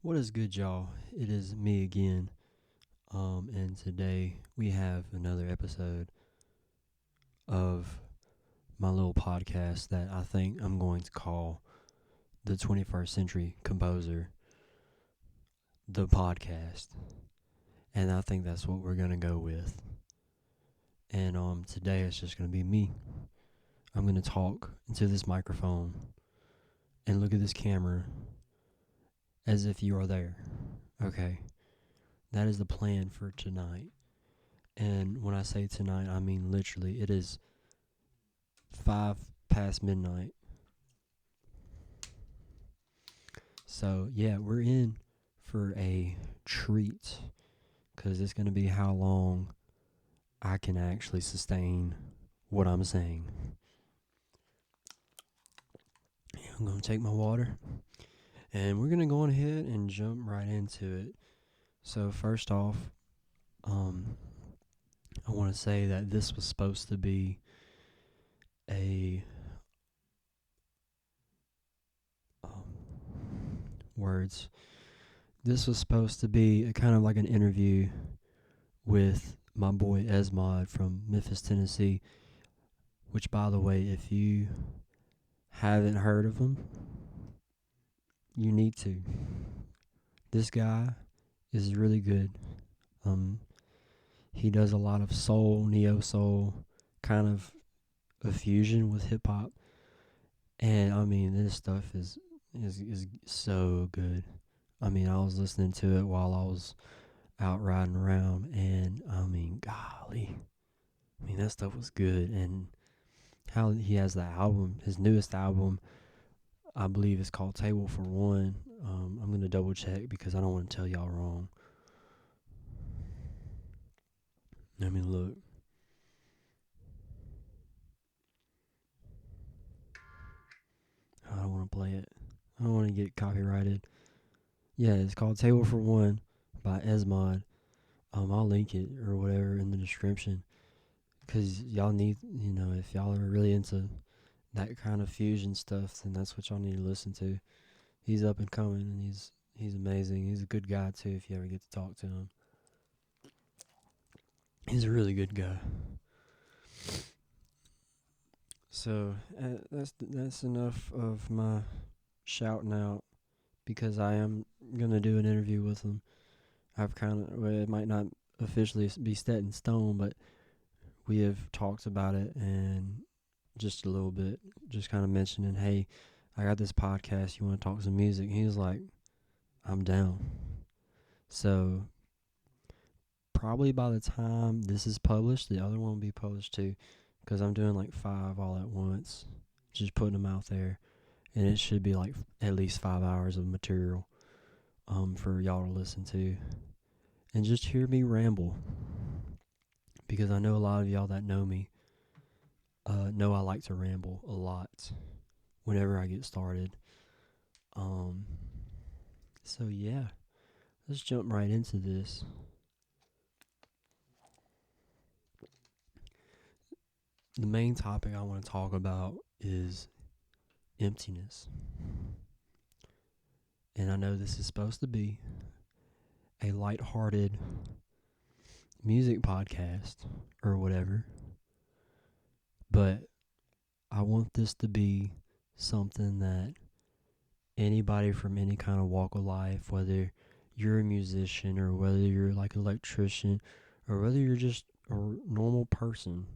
What is good, y'all? It is me again. And today we have another episode of my little podcast that I think I'm going to call the 21st Century Composer, the podcast. And I think that's what we're going to go with. And today it's just going to be me. I'm going to talk into this microphone and look at this camera as if you are there. Okay. That is the plan for tonight. And when I say tonight, I mean literally. It is 5 past midnight. So, yeah, we're in for a treat because it's going to be how long I can actually sustain what I'm saying. I'm going to take my water and we're going to go on ahead and jump right into it. So, first off, I want to say that this was supposed to be a words. This was supposed to be a kind of like an interview with my boy Esmod from Memphis, Tennessee. Which, by the way, if you haven't heard of him, you need to. This guy is really good. He does a lot of soul, neo soul, kind of a fusion with hip hop, and I mean this stuff is so good. I mean, I was listening to it while I was out riding around, and I mean, golly, I mean that stuff was good. And how he has the album, his newest album, I believe it's called Table for One. I'm going to double check because I don't want to tell y'all wrong. Let me look. I don't want to play it. I don't want to get copyrighted. Yeah, it's called Table for One by Esmod. I'll link it or whatever in the description because y'all need, if y'all are really into that kind of fusion stuff, then that's what y'all need to listen to. He's up and coming, and he's amazing. He's a good guy too. If you ever get to talk to him, he's a really good guy. So that's enough of my shouting out because I am gonna do an interview with him. I've it might not officially be set in stone, but we have talked about it and just a little bit, just kind of mentioning, hey, I got this podcast. You want to talk some music? And he was like, I'm down. So probably by the time this is published, the other one will be published too, because I'm doing like 5 all at once, just putting them out there, and it should be like at least 5 hours of material for y'all to listen to and just hear me ramble, because I know a lot of y'all that know me know I like to ramble a lot whenever I get started. So yeah, let's jump right into this. The main topic I want to talk about is emptiness. And I know this is supposed to be a lighthearted music podcast or whatever, but I want this to be something that anybody from any kind of walk of life, whether you're a musician or whether you're like an electrician or whether you're just a normal person,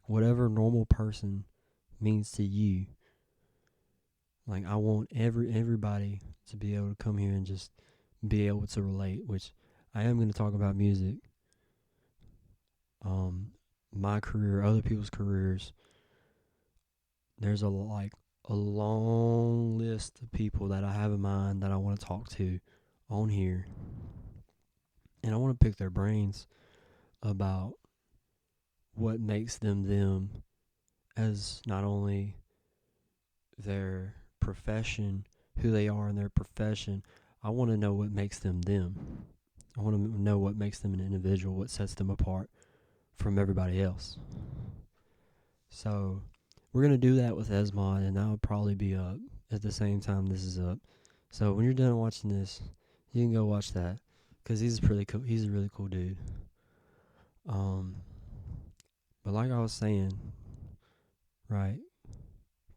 whatever normal person means to you, like I want everybody to be able to come here and just be able to relate, which I am going to talk about music, my career, other people's careers. There's a long list of people that I have in mind that I want to talk to on here, and I want to pick their brains about what makes them them, as not only their profession, who they are in their profession. I want to know what makes them them. I want to know what makes them an individual, what sets them apart from everybody else. So we're going to do that with Esmod, and that'll probably be up at the same time this is up. So when you're done watching this, You can go watch that, cause he's pretty cool. He's a really cool dude. But like I was saying, right?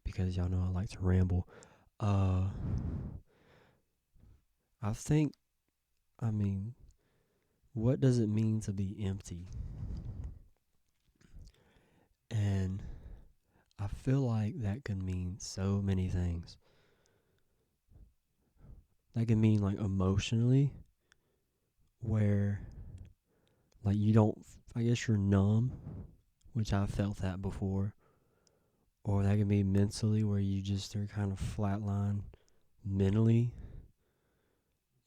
Because y'all know I like to ramble. I think. I mean, what does it mean to be empty? And I feel like that could mean so many things. That can mean like emotionally, where like you don't, I guess you're numb, which I've felt that before. Or that can be mentally, where you just are kind of flatline mentally.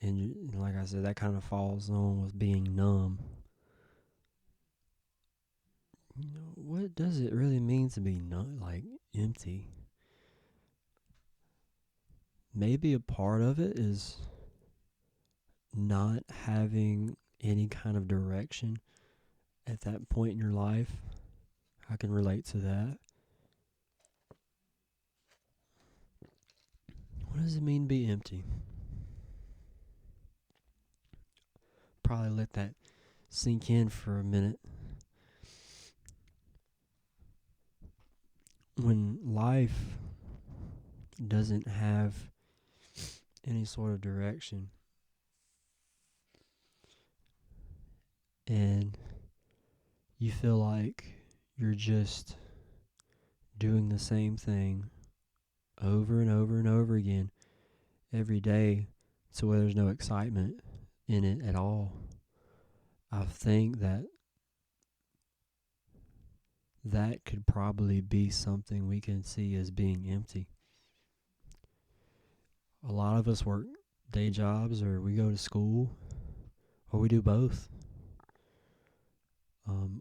And like I said, that kind of falls on with being numb. What does it really mean to be like empty? Maybe a part of it is not having any kind of direction at that point in your life. I can relate to that. What does it mean to be empty? Probably let that sink in for a minute. When life doesn't have any sort of direction, and you feel like you're just doing the same thing over and over and over again every day, to where there's no excitement in it at all, I think that could probably be something we can see as being empty. A lot of us work day jobs, or we go to school, or we do both.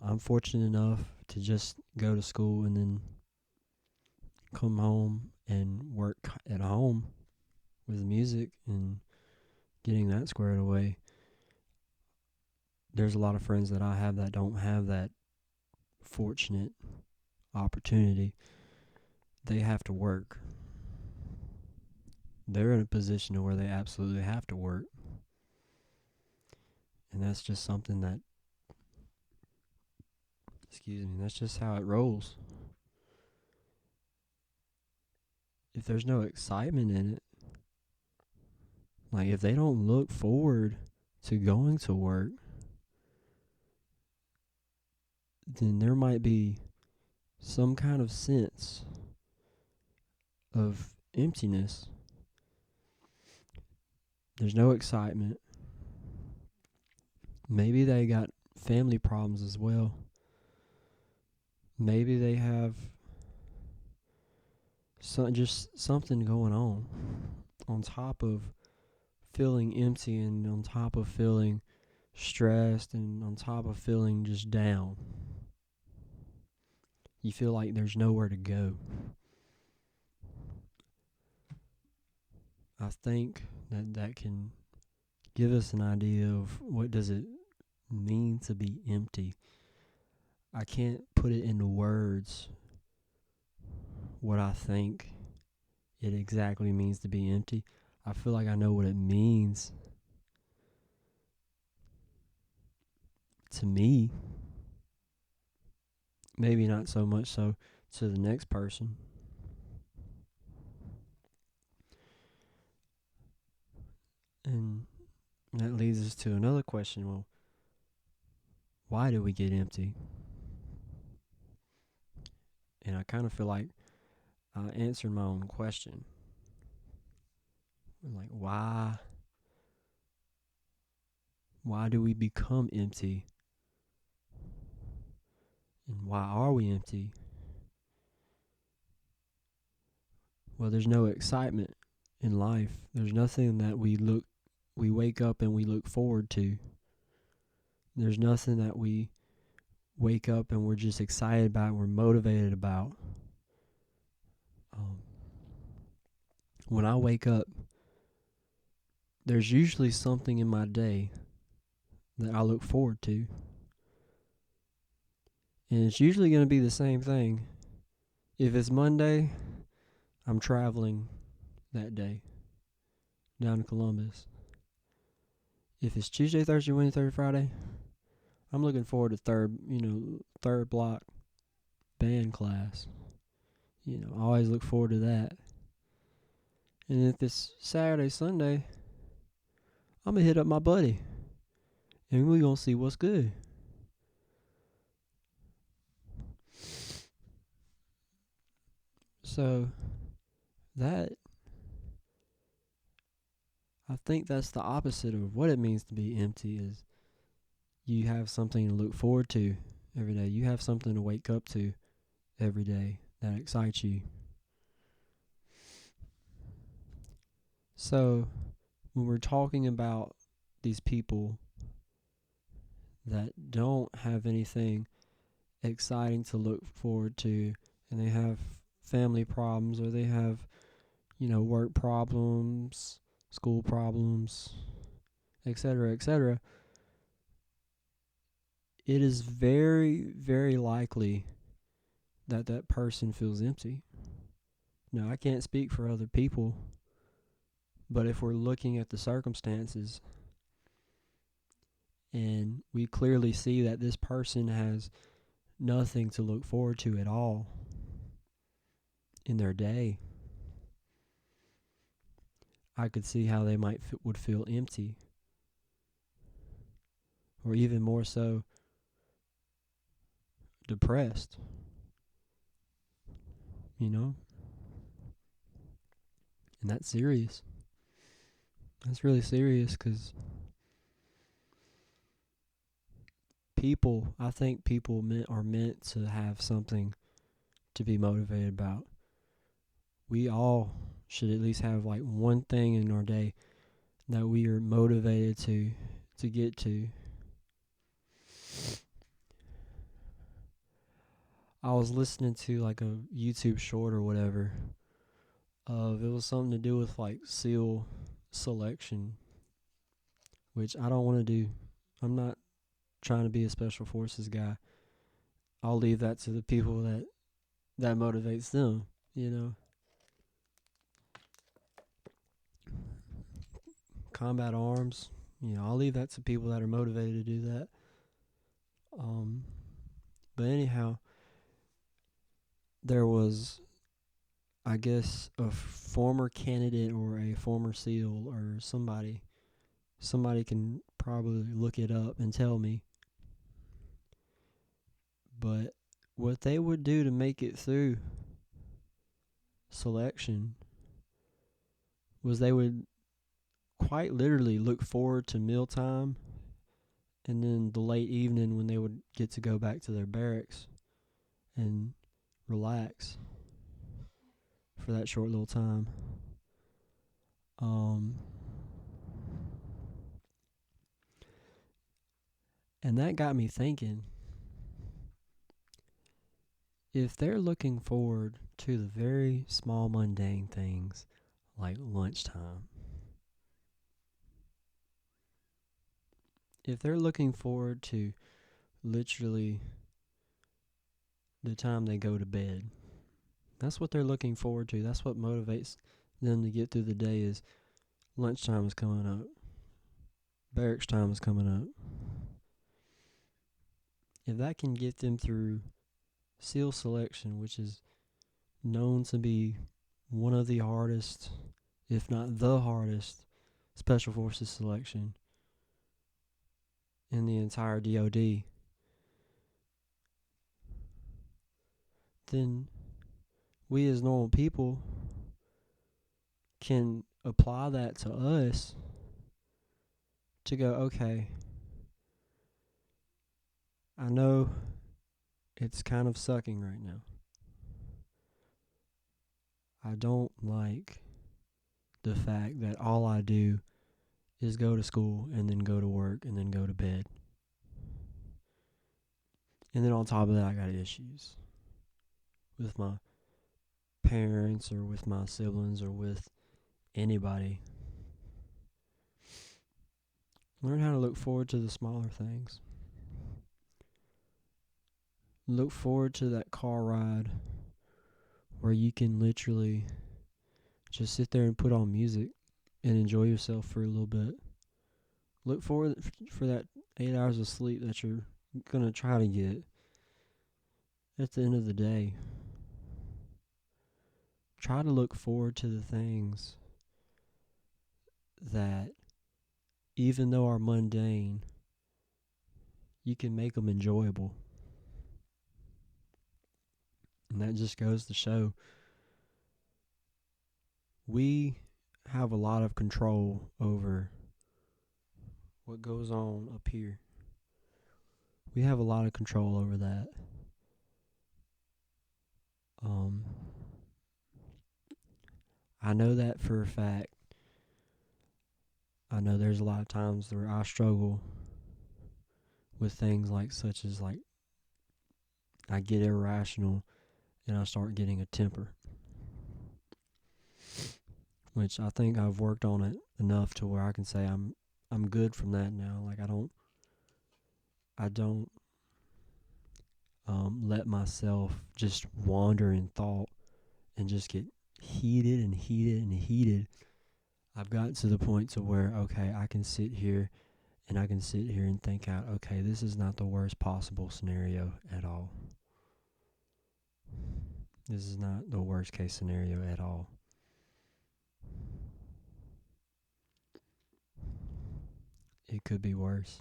I'm fortunate enough to just go to school and then come home and work at home with music and getting that squared away. There's a lot of friends that I have that don't have that fortunate opportunity. They have to work. They're in a position where they absolutely have to work. And that's just something that, that's just how it rolls. If there's no excitement in it, like if they don't look forward to going to work, then there might be some kind of sense of emptiness. There's no excitement. Maybe they got family problems as well. Maybe they have just something going on top of feeling empty, and on top of feeling stressed, and on top of feeling just down. You feel like there's nowhere to go. I think that can give us an idea of what does it mean to be empty. I can't put it into words what I think it exactly means to be empty. I feel like I know what it means to me. Maybe not so much so to the next person. And that leads us to another question. Well, why do we get empty? And I kind of feel like I answered my own question. Like, why do we become empty? And why are we empty? Well, there's no excitement in life. There's nothing that we wake up and we look forward to. There's nothing that we wake up and we're just excited about, we're motivated about. When I wake up, there's usually something in my day that I look forward to. And it's usually going to be the same thing. If it's Monday, I'm traveling that day down to Columbus. If it's Tuesday, Thursday, Wednesday, Thursday, Friday, I'm looking forward to third block band class. I always look forward to that. And if it's Saturday, Sunday, I'm going to hit up my buddy. And we're going to see what's good. So, I think that's the opposite of what it means to be empty is you have something to look forward to every day. You have something to wake up to every day that excites you. So, when we're talking about these people that don't have anything exciting to look forward to, and they have family problems, or they have, work problems, school problems, etc., etc., it is very, very likely that that person feels empty. Now, I can't speak for other people, but if we're looking at the circumstances and we clearly see that this person has nothing to look forward to at all in their day, I could see how they would feel empty, or even more so, depressed. And that's serious. That's really serious because I think people are meant to have something to be motivated about. We all should at least have like one thing in our day that we are motivated to get to. I was listening to like a YouTube short or whatever. It was something to do with like SEAL selection, which I don't want to do. I'm not trying to be a special forces guy. I'll leave that to the people that motivates them, Combat arms, I'll leave that to people that are motivated to do that. But anyhow, there was, I guess, a former candidate or a former SEAL or somebody. Somebody can probably look it up and tell me. But what they would do to make it through selection was they would quite literally look forward to mealtime and then the late evening when they would get to go back to their barracks and relax for that short little time. And that got me thinking, if they're looking forward to the very small mundane things like lunchtime, if they're looking forward to literally the time they go to bed, that's what they're looking forward to. That's what motivates them to get through the day is lunchtime is coming up. Barracks time is coming up. If that can get them through SEAL selection, which is known to be one of the hardest, if not the hardest, special forces selection in the entire DoD, then we as normal people can apply that to us to go, okay, I know it's kind of sucking right now. I don't like the fact that all I do is go to school and then go to work and then go to bed. And then on top of that, I got issues with my parents or with my siblings or with anybody. Learn how to look forward to the smaller things. Look forward to that car ride where you can literally just sit there and put on music and enjoy yourself for a little bit. Look forward for that 8 hours of sleep that you're going to try to get at the end of the day. Try to look forward to the things that, even though are mundane, you can make them enjoyable. And that just goes to show we have a lot of control over what goes on up here. We have a lot of control over that. I know that for a fact. I know there's a lot of times where I struggle with things such as I get irrational and I start getting a temper, which I think I've worked on it enough to where I can say I'm good from that now. Like I don't let myself just wander in thought and just get heated and heated and heated. I've gotten to the point to where, okay, I can sit here and think out, okay, this is not the worst possible scenario at all. This is not the worst case scenario at all. It could be worse.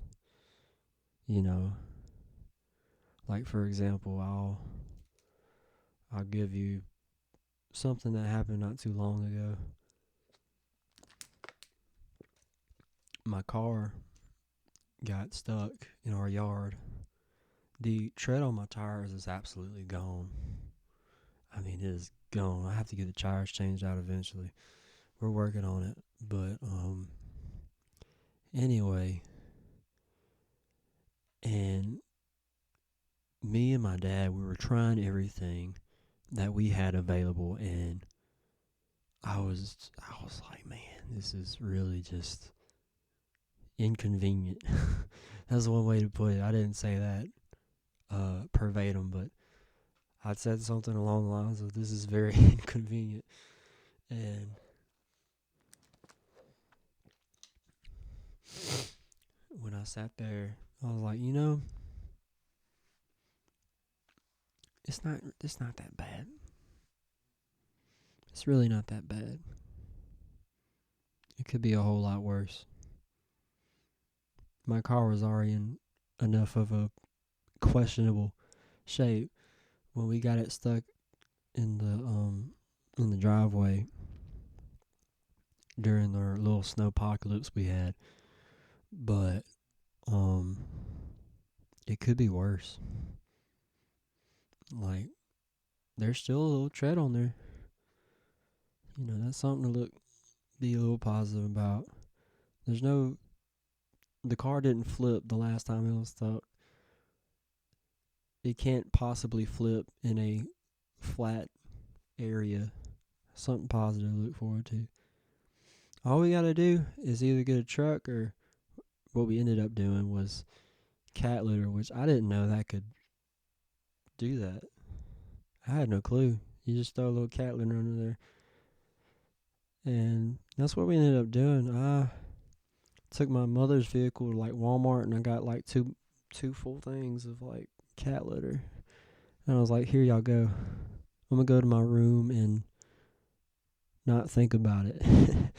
Like for example, I'll give you something that happened not too long ago. My car got stuck in our yard. The tread on my tires is absolutely gone. I mean, it is gone. I have to get the tires changed out eventually. We're working on it. But, anyway. And me and my dad, we were trying everything that we had available. And I was like, man, this is really just inconvenient. That's one way to put it. I didn't say that verbatim, but I said something along the lines of this is very inconvenient. And when I sat there, I was like, it's not that bad. It's really not that bad. It could be a whole lot worse. My car was already in enough of a questionable shape when we got it stuck in the driveway during our little snowpocalypse we had. But it could be worse. Like there's still a little tread on there. That's something to be a little positive about. The car didn't flip the last time it was stuck. It can't possibly flip in a flat area. Something positive to look forward to. All we gotta do is either get a truck, or what we ended up doing was cat litter, which I didn't know that could do that. I had no clue. You just throw a little cat litter under there. And that's what we ended up doing. I took my mother's vehicle to Walmart, and I got two full things of cat litter. And I was like, here y'all go. I'm gonna go to my room and not think about it. And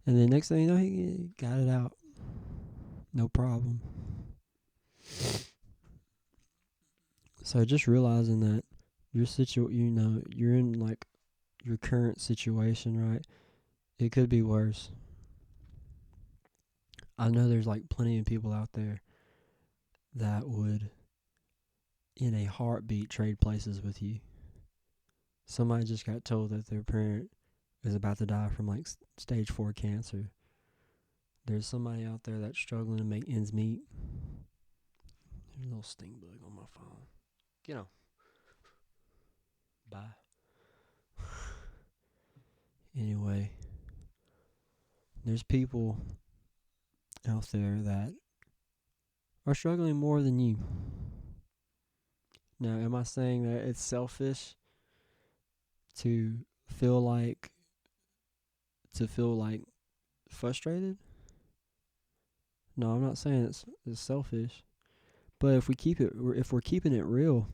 then next thing you know, he got it out. No problem. So just realizing that you're in your current situation, right? It could be worse. I know there's plenty of people out there that would, in a heartbeat, trade places with you. Somebody just got told that their parent is about to die from stage 4 cancer. There's somebody out there that's struggling to make ends meet. There's a little sting bug on my phone. Bye. Anyway, there's people out there that are struggling more than you. Now, am I saying that it's selfish to feel frustrated? No, I'm not saying it's selfish. But if we're keeping it real,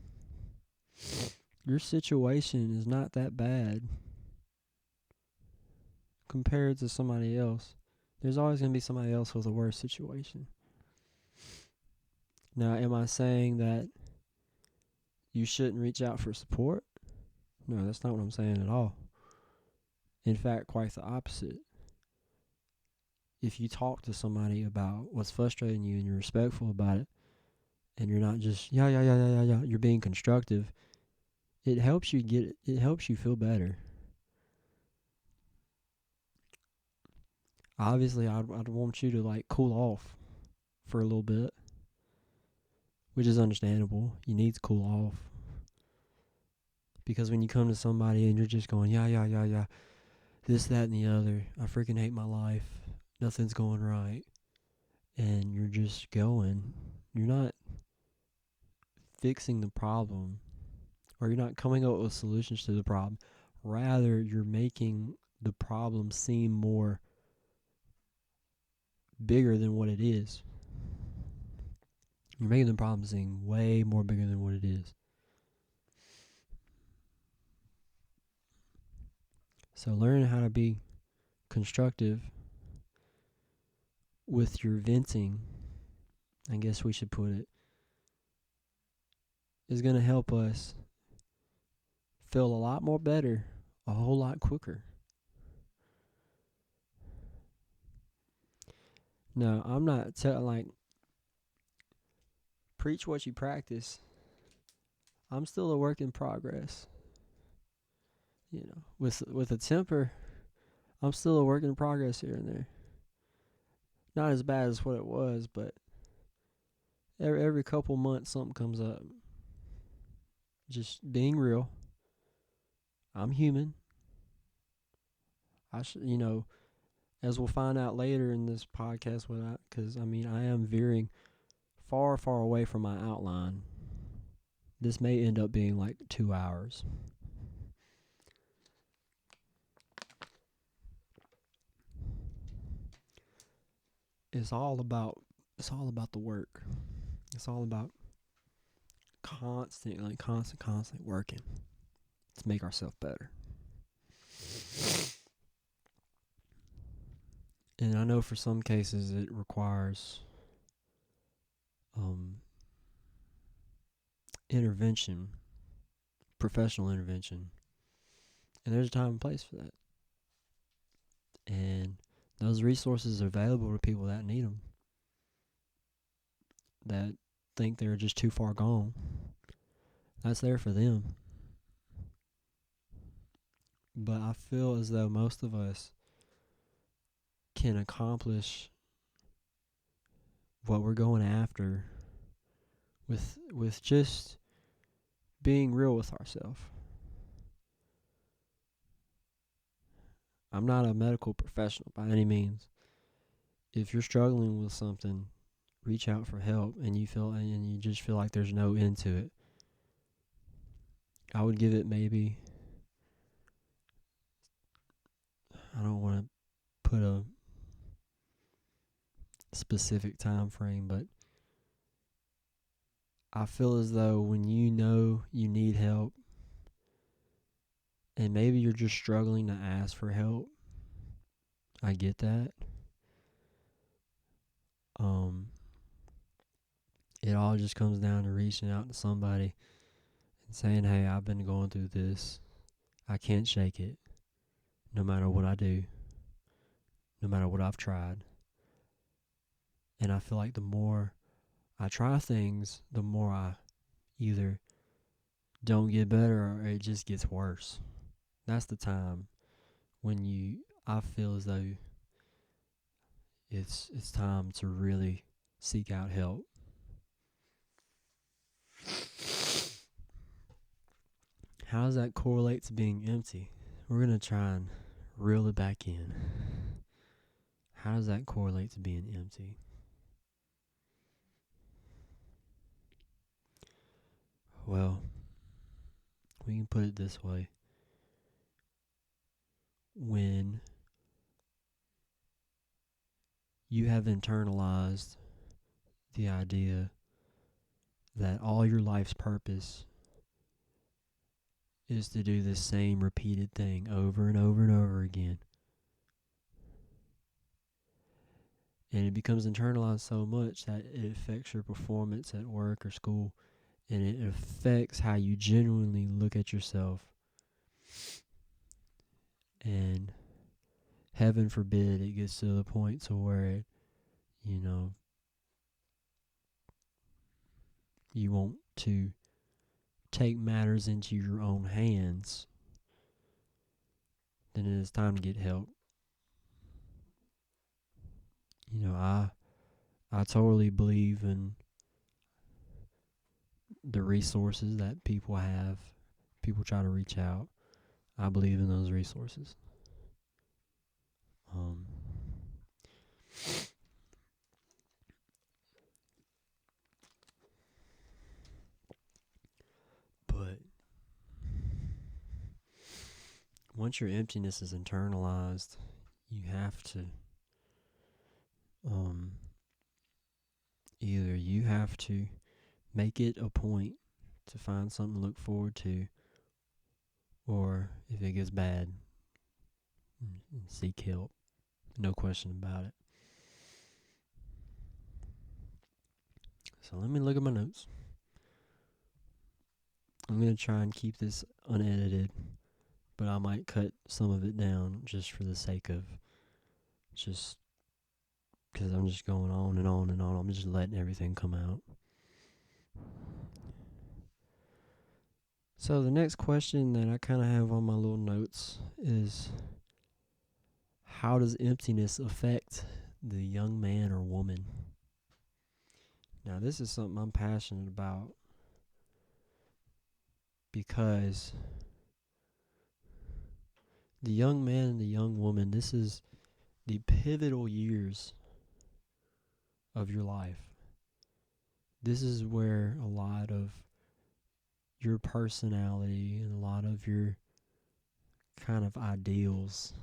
your situation is not that bad compared to somebody else. There's always going to be somebody else with a worse situation. Now, am I saying that you shouldn't reach out for support? No, that's not what I'm saying at all. In fact, quite the opposite. If you talk to somebody about what's frustrating you and you're respectful about it, and you're not just yeah, you're being constructive, it helps you feel better. Obviously, I'd want you to like cool off for a little bit, which is understandable. You need to cool off. Because when you come to somebody and you're just going, yeah, this, that, and the other, I freaking hate my life, nothing's going right, and you're just going, you're not fixing the problem, or you're not coming up with solutions to the problem. Rather, you're making the problem seem more bigger than what it is. You're making the problem seem way more bigger than what it is. So learning how to be constructive with your venting, I guess we should put it, is going to help us feel a lot more better, a whole lot quicker. Now, I'm not like, preach what you practice. I'm still a work in progress. You know, with a temper, I'm still a work in progress here and there. Not as bad as what it was, but every couple months something comes up. Just being real. I'm human. As we'll find out later in this podcast, because I am veering far, far away from my outline. This may end up being like 2 hours. It's all about the work. It's all about constant working to make ourselves better. And I know for some cases it requires intervention, professional intervention. And there's a time and place for that. And those resources are available to people that need them, that think they're just too far gone. That's there for them. But I feel as though most of us can accomplish what we're going after with just being real with ourselves. I'm not a medical professional by any means. If you're struggling with something, reach out for help, and you just feel like there's no end to it. I would give it maybe, I don't want to put a specific time frame, but I feel as though when you know you need help, and maybe you're just struggling to ask for help, I get that. It all just comes down to reaching out to somebody and saying, hey, I've been going through this. I can't shake it, no matter what I do, no matter what I've tried. And I feel like the more I try things, the more I either don't get better or it just gets worse. That's the time when I feel as though it's time to really seek out help. How does that correlate to being empty? We're going to try and reel it back in. How does that correlate to being empty? Well, we can put it this way. When you have internalized the idea that all your life's purpose is to do this same repeated thing over and over and over again. And it becomes internalized so much that it affects your performance at work or school, and it affects how you genuinely look at yourself. And heaven forbid it gets to the point to where you want to take matters into your own hands, then it is time to get help. I totally believe in the resources that people have. People try to reach out. I believe in those resources. But once your emptiness is internalized, you have to either you have to make it a point to find something to look forward to, or if it gets bad, seek help. No question about it. So let me look at my notes. I'm going to try and keep this unedited, but I might cut some of it down just for the sake of just because I'm just going on and on and on. I'm just letting everything come out. So the next question that I kind of have on my little notes is, how does emptiness affect the young man or woman? Now, this is something I'm passionate about because the young man and the young woman, this is the pivotal years of your life. This is where a lot of your personality and a lot of your kind of ideals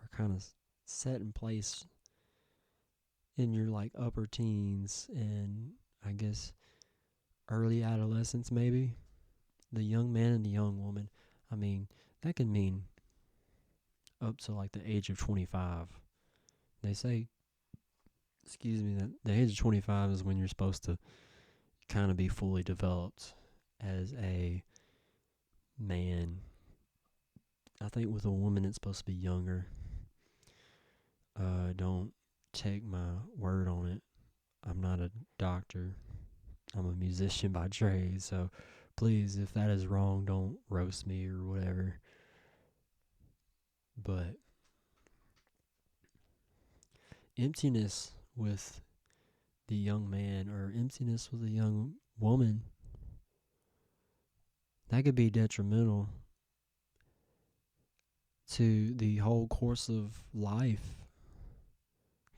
are kind of set in place in your like upper teens and I guess early adolescence maybe. The young man and the young woman, I mean, that can mean up to like the age of 25. They say, that the age of 25 is when you're supposed to kind of be fully developed as a man. I think with a woman it's supposed to be younger. Don't take my word on it. I'm not a doctor. I'm a musician by trade, so please, if that is wrong, don't roast me or whatever. But emptiness with the young man or emptiness with a young woman, that could be detrimental to the whole course of life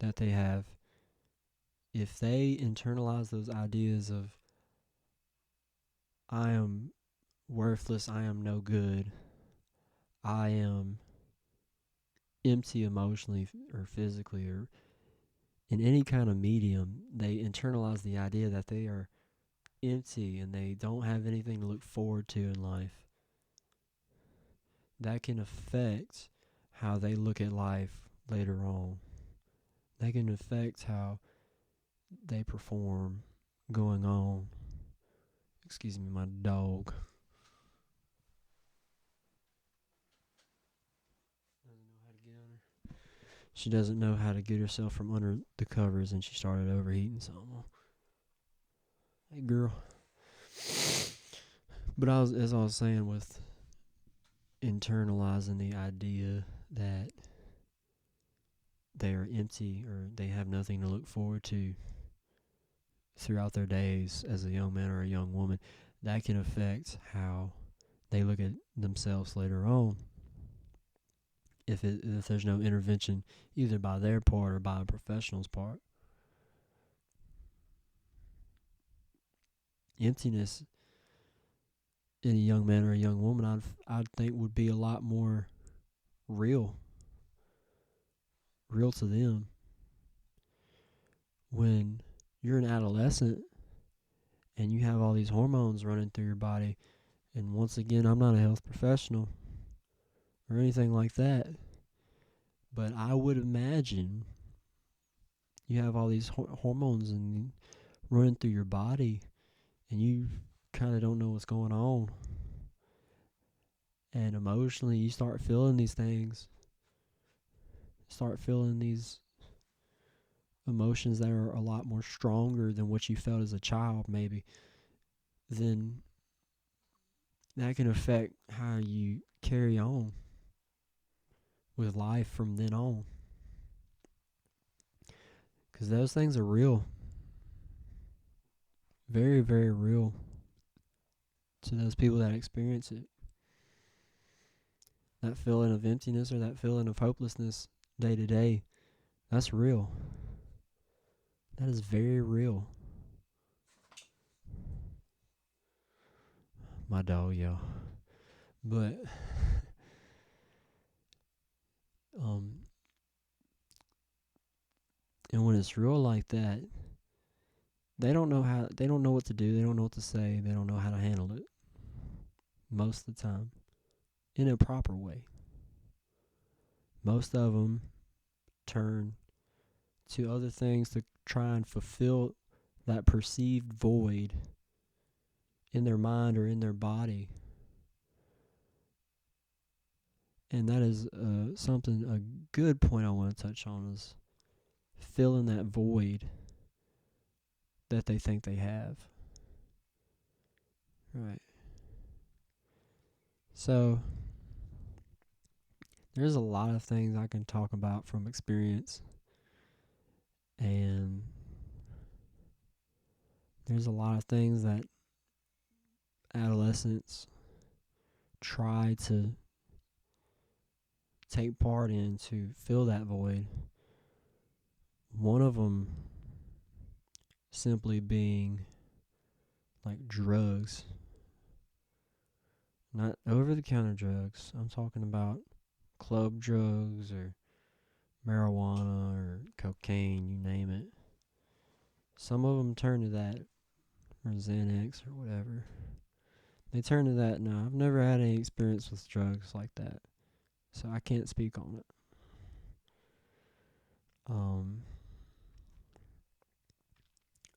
that they have. If they internalize those ideas of, I am worthless, I am no good, I am empty emotionally or physically or in any kind of medium, they internalize the idea that they are empty and they don't have anything to look forward to in life. That can affect how they look at life later on. That can affect how they perform going on. Excuse me, my dog. She doesn't know how to get herself from under the covers and she started overheating something. Hey girl. But as I was saying, with internalizing the idea that they are empty or they have nothing to look forward to throughout their days as a young man or a young woman, that can affect how they look at themselves later on. If there's no intervention either by their part or by a professional's part. Emptiness in a young man or a young woman, I'd think would be a lot more real to them. when you're an adolescent and you have all these hormones running through your body, and once again, I'm not a health professional or anything like that, but I would imagine you have all these hormones and running through your body, and you kind of don't know what's going on. And emotionally, you start feeling these things. Start feeling these emotions that are a lot more stronger than what you felt as a child, maybe. Then that can affect how you carry on with life from then on. Because those things are real. Very, very real to those people that experience it. That feeling of emptiness or that feeling of hopelessness day to day, that's real. That is very real. My dog, yo. But and when it's real like that, they don't know what to do, they don't know what to say, they don't know how to handle it. Most of the time. In a proper way. Most of them turn to other things to try and fulfill that perceived void in their mind or in their body. And that is a good point I want to touch on, is filling that void that they think they have. Right. So, there's a lot of things I can talk about from experience. And there's a lot of things that adolescents try to take part in to fill that void. One of them simply being like drugs. Not over-the-counter drugs. I'm talking about club drugs or marijuana or cocaine, you name it. Some of them turn to that, or Xanax or whatever. They turn to that now. I've never had any experience with drugs like that, so I can't speak on it.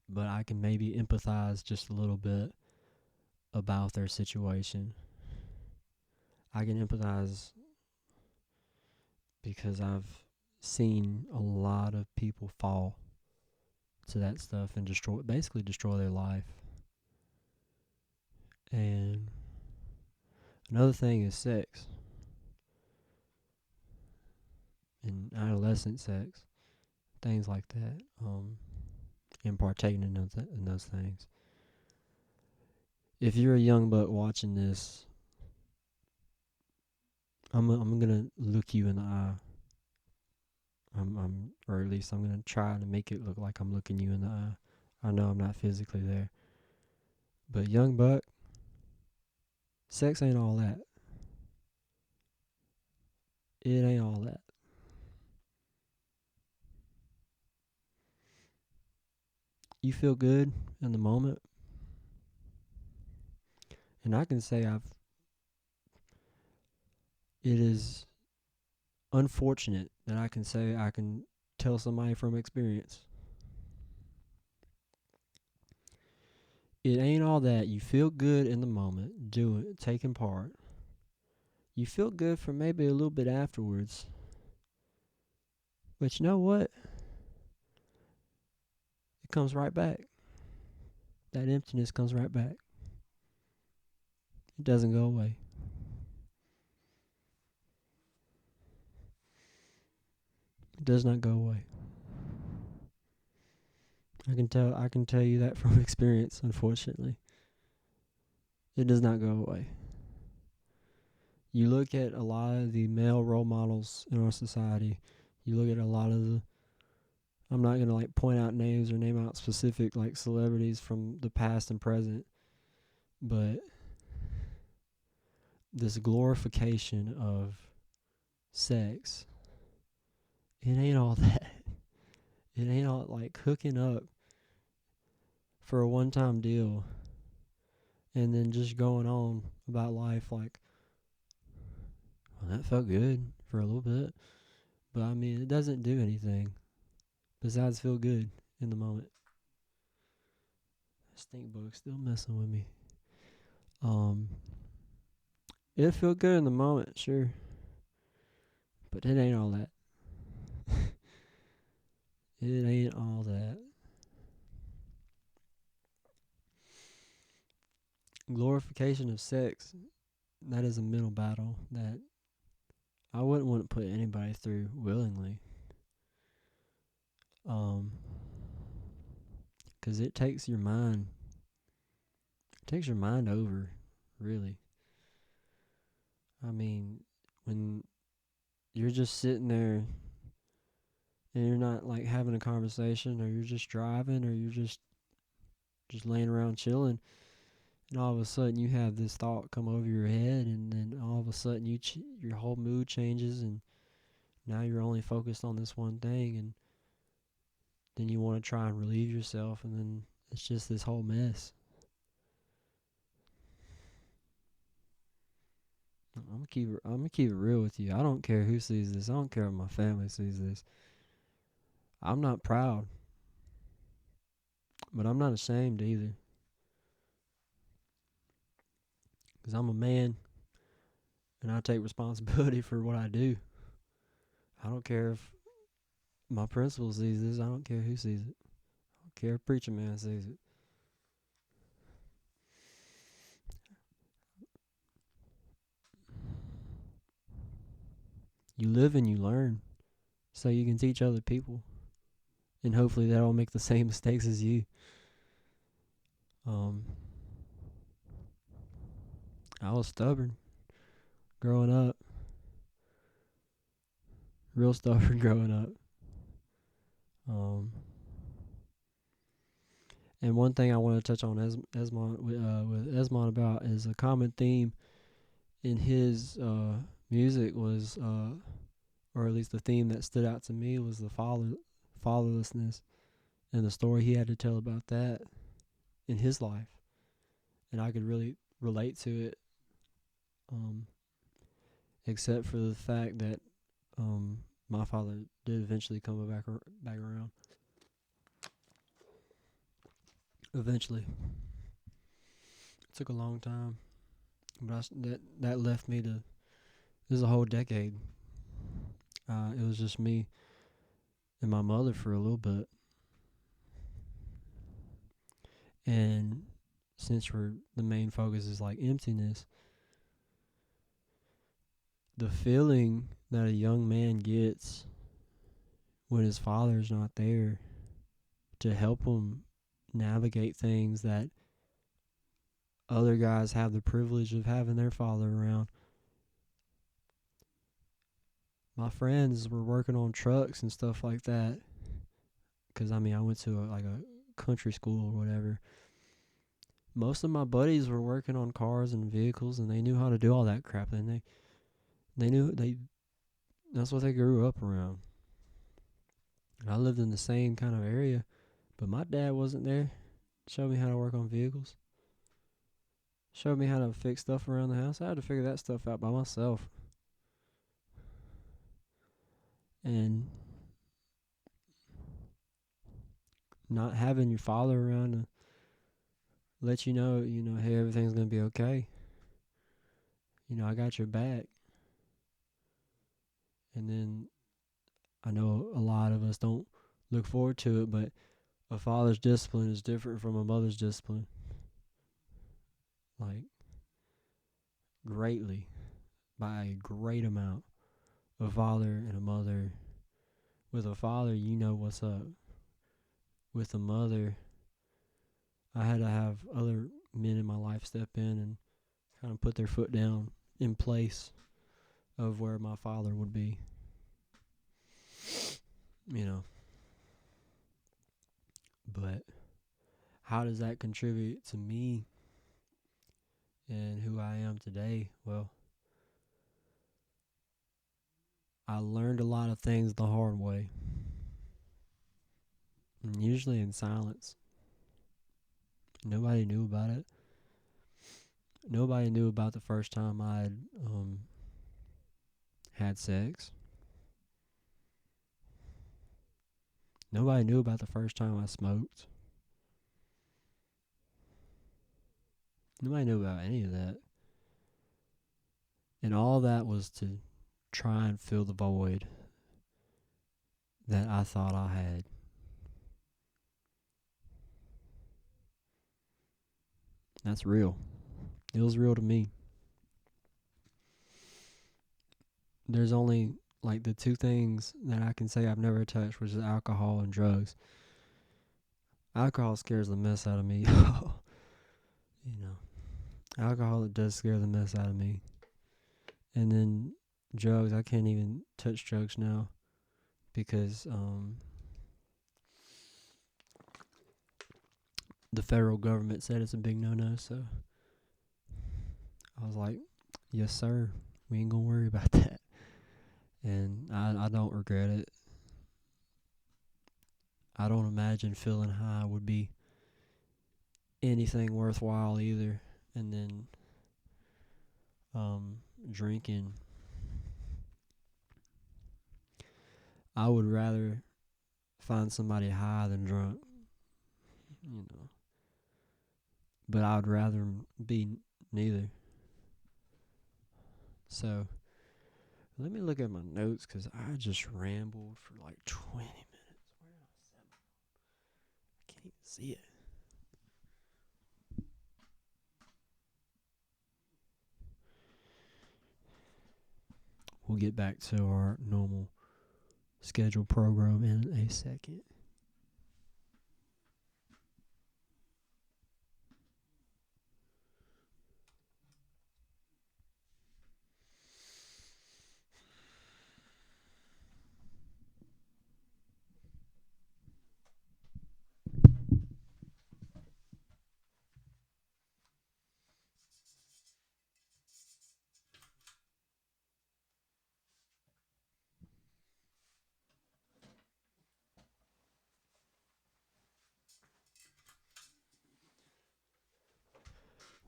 But I can maybe empathize just a little bit about their situation. I can empathize because I've seen a lot of people fall to that stuff and basically destroy their life. And another thing is sex. And adolescent sex. Things like that. And partaking in those things. If you're a young buck watching this, I'm gonna look you in the eye. Or at least I'm gonna try to make it look like I'm looking you in the eye. I know I'm not physically there, but young buck, sex ain't all that. It ain't all that. You feel good in the moment, and I can say it is unfortunate that I can say I can tell somebody from experience. It ain't all that. You feel good in the moment, taking part. You feel good for maybe a little bit afterwards. But you know what? It comes right back. That emptiness comes right back. It doesn't go away. It does not go away. I can tell you that from experience, unfortunately. It does not go away. You look at a lot of the male role models in our society. You look at a lot of the, I'm not going to point out names or name out specific celebrities from the past and present, but this glorification of sex, it ain't all that. It ain't all like hooking up for a one-time deal and then just going on about life like, well, that felt good for a little bit. But I mean, it doesn't do anything besides feel good in the moment. Stink bug's still messing with me. It feel good in the moment, sure, but it ain't all that. It ain't all that. Glorification of sex, that is a mental battle that I wouldn't want to put anybody through willingly. 'Cause it takes your mind. It takes your mind over, really. I mean, when you're just sitting there and you're not like having a conversation, or you're just driving, or you're just laying around chilling, and all of a sudden you have this thought come over your head, and then all of a sudden your whole mood changes, and now you're only focused on this one thing, and then you want to try and relieve yourself, and then it's just this whole mess. I'm gonna keep it real with you. I don't care who sees this. I don't care if my family sees this. I'm not proud, but I'm not ashamed either. 'Cause I'm a man, and I take responsibility for what I do. I don't care if my principal sees this. I don't care who sees it. I don't care if preacher man sees it. You live and you learn, so you can teach other people, and hopefully they don't make the same mistakes as you. I was stubborn growing up, real stubborn growing up. And one thing I want to touch on with Esmond about is a common theme in his music was, or at least the theme that stood out to me, was the fatherlessness, and the story he had to tell about that in his life, and I could really relate to it, except for the fact that my father did eventually come back around. Eventually, it took a long time, but that left me to. This is a whole decade. It was just me and my mother for a little bit, and since the main focus is like emptiness, the feeling that a young man gets when his father's not there to help him navigate things that other guys have the privilege of having their father around. My friends were working on trucks and stuff like that, because I went to a country school or whatever. Most of my buddies were working on cars and vehicles, and they knew how to do all that crap, and that's what they grew up around. And I lived in the same kind of area, but my dad wasn't there. Showed me how to work on vehicles. Showed me how to fix stuff around the house. I had to figure that stuff out by myself. And not having your father around to let you know, hey, everything's going to be okay. I got your back. And then I know a lot of us don't look forward to it, but a father's discipline is different from a mother's discipline. Like, greatly. By a great amount. A father and a mother. With a father, you know what's up. With a mother, I had to have other men in my life step in and kind of put their foot down in place of where my father would be. But how does that contribute to me and who I am today? Well, I learned a lot of things the hard way. usually in silence. Nobody knew about it. Nobody knew about the first time I had sex. Nobody knew about the first time I smoked. Nobody knew about any of that. And all that was to try and fill the void that I thought I had. That's real. It was real to me. There's only like the two things that I can say I've never touched, which is alcohol and drugs. Alcohol scares the mess out of me. Alcohol, it does scare the mess out of me. And then drugs, I can't even touch drugs now because the federal government said it's a big no-no. So I was like, yes, sir. We ain't gonna worry about that. And I don't regret it. I don't imagine feeling high would be anything worthwhile either. And then drinking, I would rather find somebody high than drunk, but I would rather be neither. So let me look at my notes because I just rambled for like 20 minutes. Where did I set my phone? I can't even see it. We'll get back to our normal scheduled program in a second.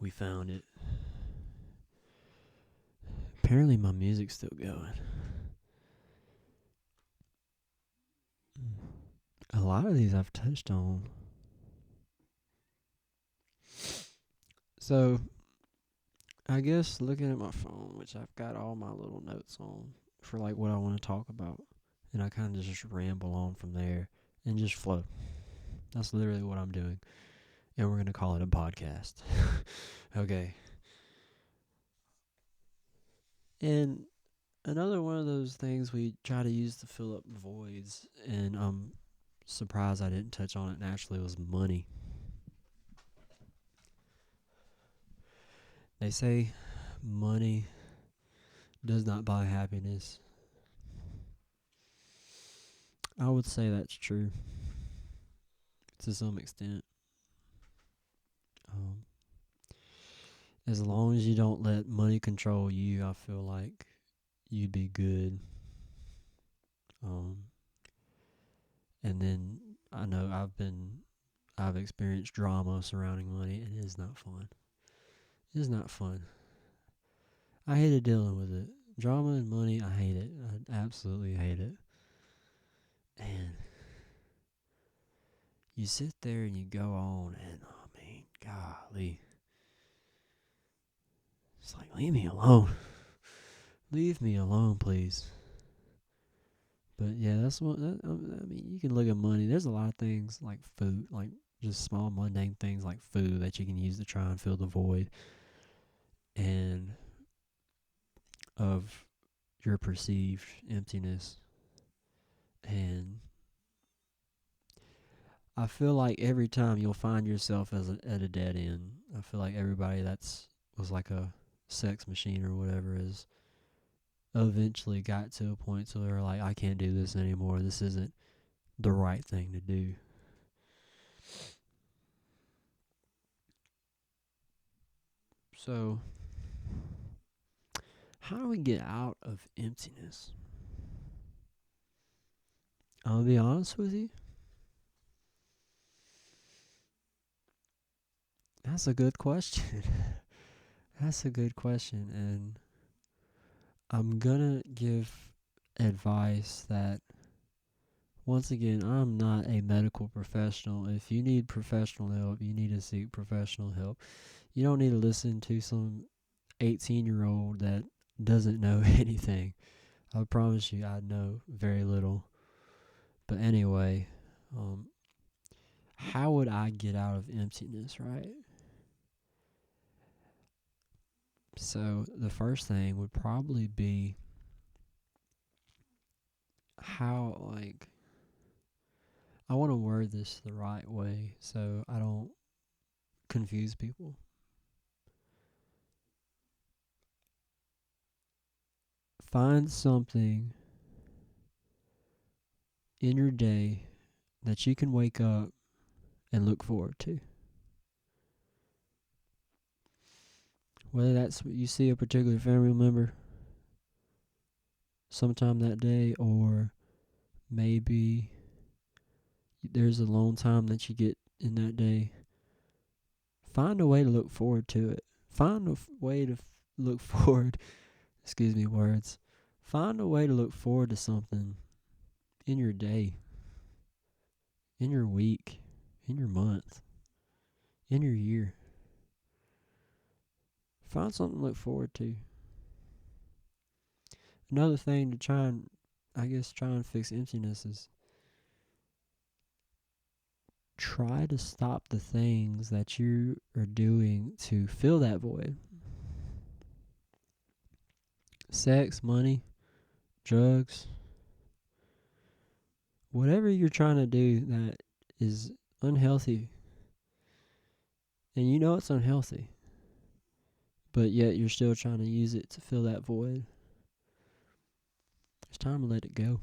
We found it. Apparently my music's still going. A lot of these I've touched on. So, I guess looking at my phone, which I've got all my little notes on for like what I want to talk about, and I kind of just ramble on from there and just flow. That's literally what I'm doing. And we're going to call it a podcast. Okay. And another one of those things we try to use to fill up voids, and I'm surprised I didn't touch on it naturally, was money. They say money does not buy happiness. I would say that's true to some extent. As long as you don't let money control you, I feel like you'd be good. And then I know I've experienced drama surrounding money, and it is not fun. It is not fun. I hated dealing with it. Drama and money, I hate it. I absolutely hate it. And you sit there and you go on, and golly. It's like, leave me alone. Leave me alone, please. But yeah, that's what, you can look at money. There's a lot of things like food, like just small mundane things like food that you can use to try and fill the void and of your perceived emptiness. And I feel like every time you'll find yourself at a dead end. I feel like everybody was like a sex machine or whatever is eventually got to a point so they're like, I can't do this anymore. This isn't the right thing to do. So, how do we get out of emptiness? I'll be honest with you. That's a good question. That's a good question. And I'm gonna give advice that, once again, I'm not a medical professional. If you need professional help, you need to seek professional help. You don't need to listen to some 18-year-old that doesn't know anything. I promise you, I know very little. But anyway, how would I get out of emptiness, right? So the first thing would probably be how, I want to word this the right way so I don't confuse people. Find something in your day that you can wake up and look forward to. Whether that's you see a particular family member sometime that day, or maybe there's a alone time that you get in that day. Find a way to look forward to it. Find a way to look forward. Excuse me, words. Find a way to look forward to something in your day, in your week, in your month, in your year. Find something to look forward to. Another thing to try and fix emptiness is try to stop the things that you are doing to fill that void. Sex, money, drugs, whatever you're trying to do that is unhealthy, and you know it's unhealthy, but yet you're still trying to use it to fill that void. It's time to let it go.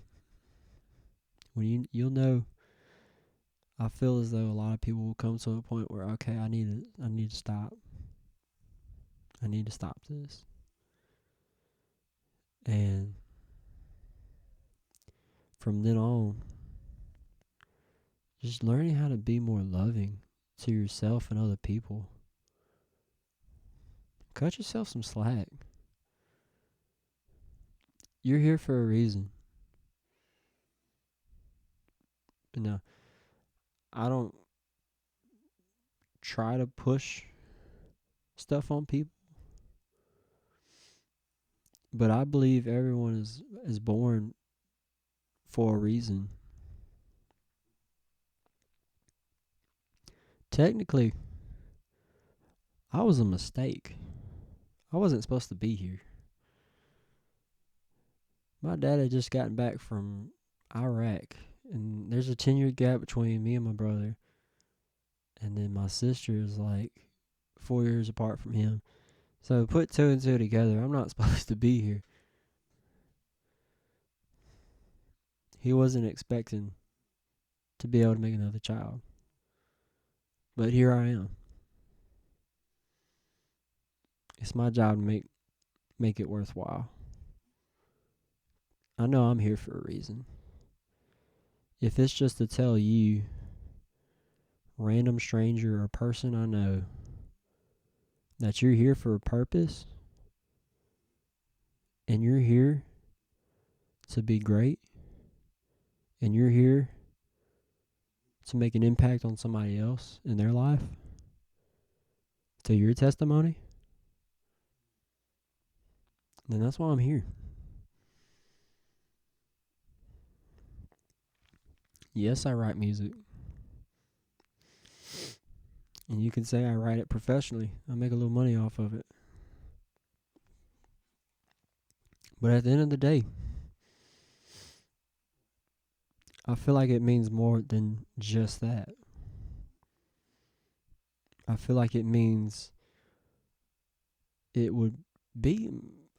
When you'll know. I feel as though a lot of people will come to a point where, okay, I need to stop. I need to stop this. And from then on, just learning how to be more loving to yourself and other people. Cut yourself some slack. You're here for a reason. Now, I don't try to push stuff on people, but I believe everyone is born for a reason. Technically, I was a mistake. I wasn't supposed to be here. My dad had just gotten back from Iraq, and there's a 10-year gap between me and my brother. And then my sister is like 4 years apart from him. So put two and two together, I'm not supposed to be here. He wasn't expecting to be able to make another child. But here I am. It's my job to make it worthwhile. I know I'm here for a reason. If it's just to tell you, random stranger or person I know, that you're here for a purpose, and you're here to be great, and you're here to make an impact on somebody else in their life, to your testimony, then that's why I'm here. Yes, I write music. And you can say I write it professionally. I make a little money off of it. But at the end of the day, I feel like it means more than just that. I feel like it means it would be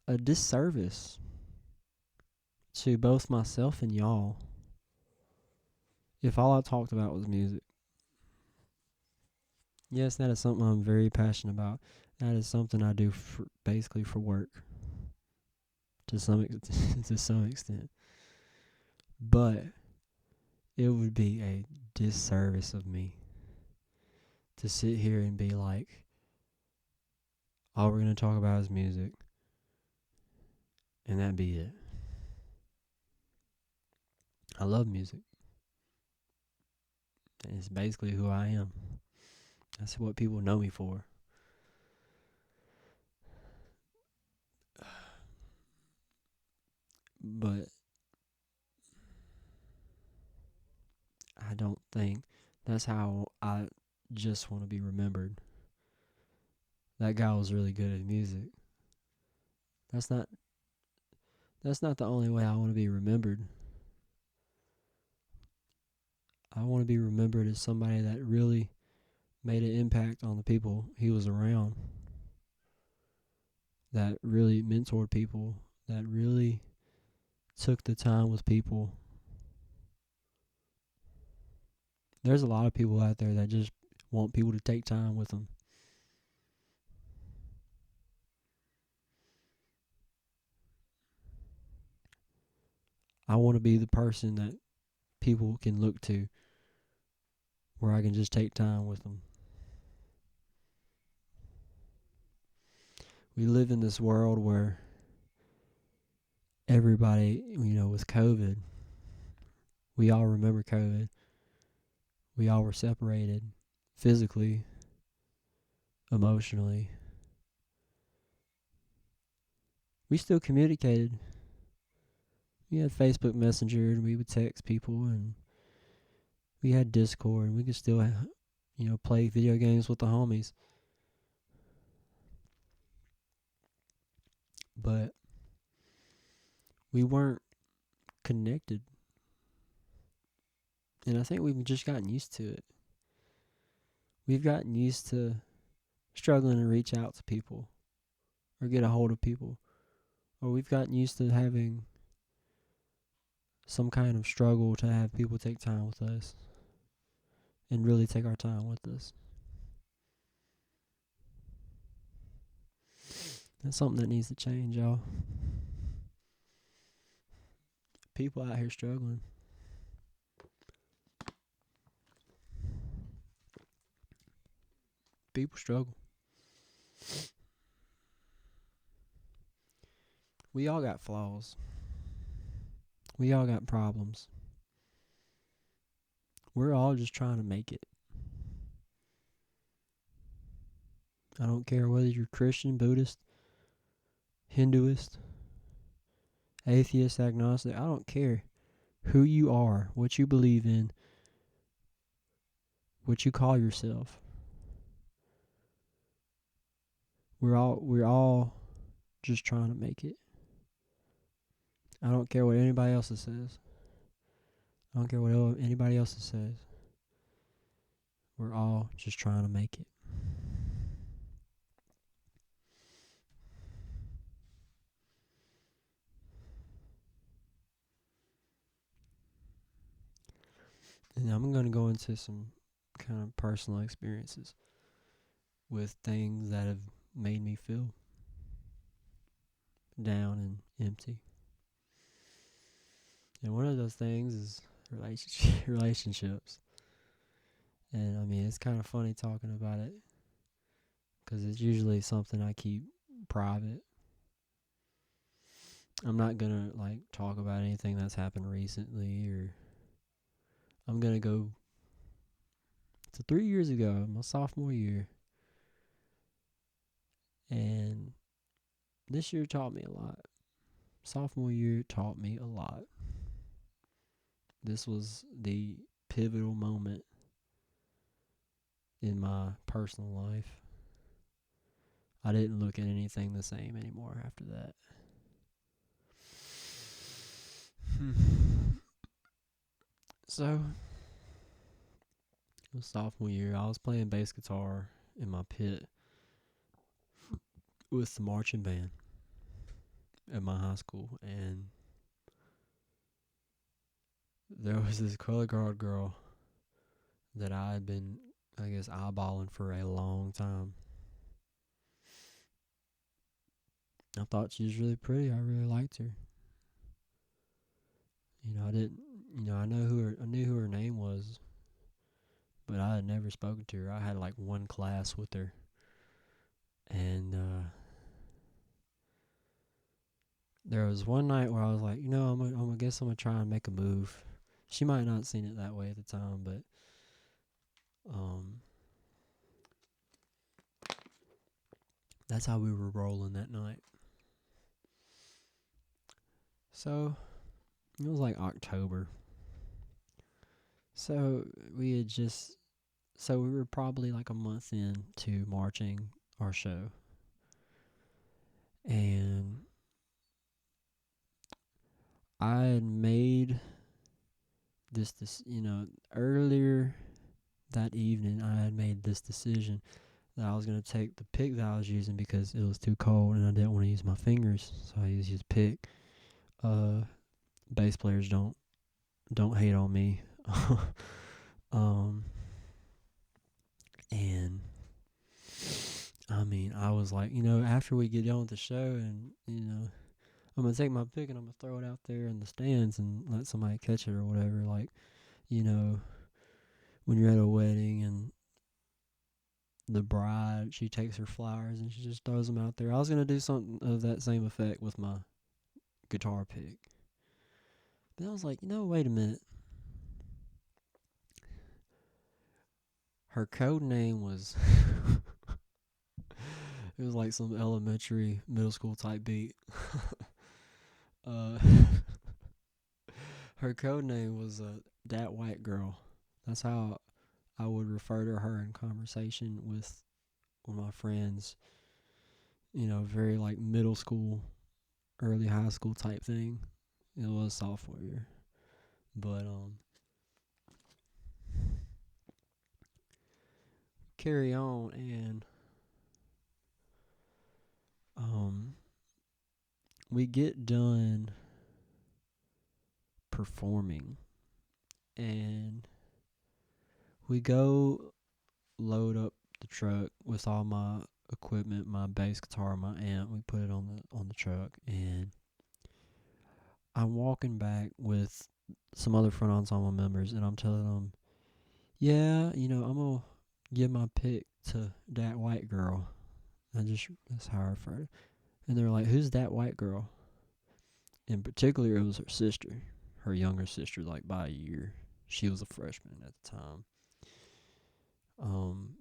a disservice to both myself and y'all if all I talked about was music. Yes, that is something I'm very passionate about. That is something I do basically for work to some extent. But it would be a disservice of me to sit here and be like, all we're going to talk about is music, and that be it. I love music. And it's basically who I am. That's what people know me for. But I don't think that's how I just want to be remembered. That guy was really good at music. That's not the only way I want to be remembered. I want to be remembered as somebody that really made an impact on the people he was around, that really mentored people, that really took the time with people. There's a lot of people out there that just want people to take time with them. I want to be the person that people can look to, where I can just take time with them. We live in this world where everybody, with COVID, we all remember COVID. We all were separated physically, emotionally. We still communicated. We had Facebook Messenger, and we would text people, and we had Discord, and we could still, play video games with the homies. But we weren't connected. And I think we've just gotten used to it. We've gotten used to struggling to reach out to people or get a hold of people. Or we've gotten used to having some kind of struggle to have people take time with us and really take our time with us. That's something that needs to change, y'all. People out here struggling. People struggle. We all got flaws. We all got problems. We're all just trying to make it. I don't care whether you're Christian, Buddhist, Hinduist, atheist, agnostic. I don't care who you are, what you believe in, what you call yourself. We're all just trying to make it. I don't care what anybody else says. I don't care what anybody else says. We're all just trying to make it. And I'm going to go into some kind of personal experiences with things that have made me feel down and empty. And one of those things is relationships. And I mean, it's kind of funny talking about it because it's usually something I keep private. I'm not going to talk about anything that's happened recently, or I'm going to go to 3 years ago, my sophomore year. And this year taught me a lot. Sophomore year taught me a lot. This was the pivotal moment in my personal life. I didn't look at anything the same anymore after that. So, it was sophomore year. I was playing bass guitar in my pit with the marching band at my high school, and there was this color guard girl that I had been, eyeballing for a long time. I thought she was really pretty. I really liked her. I knew who her name was, but I had never spoken to her. I had like one class with her, and there was one night where I was like, I guess I'm gonna try and make a move. She might not have seen it that way at the time, but that's how we were rolling that night. So it was like October. So we were probably like a month into marching our show. And I had made this, earlier that evening, I had made this decision that I was going to take the pick that I was using because it was too cold and I didn't want to use my fingers. So I used his pick. Bass players don't hate on me. And I mean, I was like, after we get done with the show and, I'm going to take my pick and I'm going to throw it out there in the stands and let somebody catch it or whatever. Like, when you're at a wedding and the bride, she takes her flowers and she just throws them out there. I was going to do something of that same effect with my guitar pick. But I was like, wait a minute. Her code name was it was like some elementary, middle school type beat. Her code name was that white girl. That's how I would refer to her in conversation with my friends. Very like middle school, early high school type thing. It was sophomore year. But carry on and we get done performing and we go load up the truck with all my equipment, my bass guitar, my amp. We put it on the truck and I'm walking back with some other front ensemble members and I'm telling them, yeah, I'm gonna give my pick to that white girl. That's how I refer to it. And they're like, who's that white girl? In particular, it was her sister, her younger sister, like by a year. She was a freshman at the time.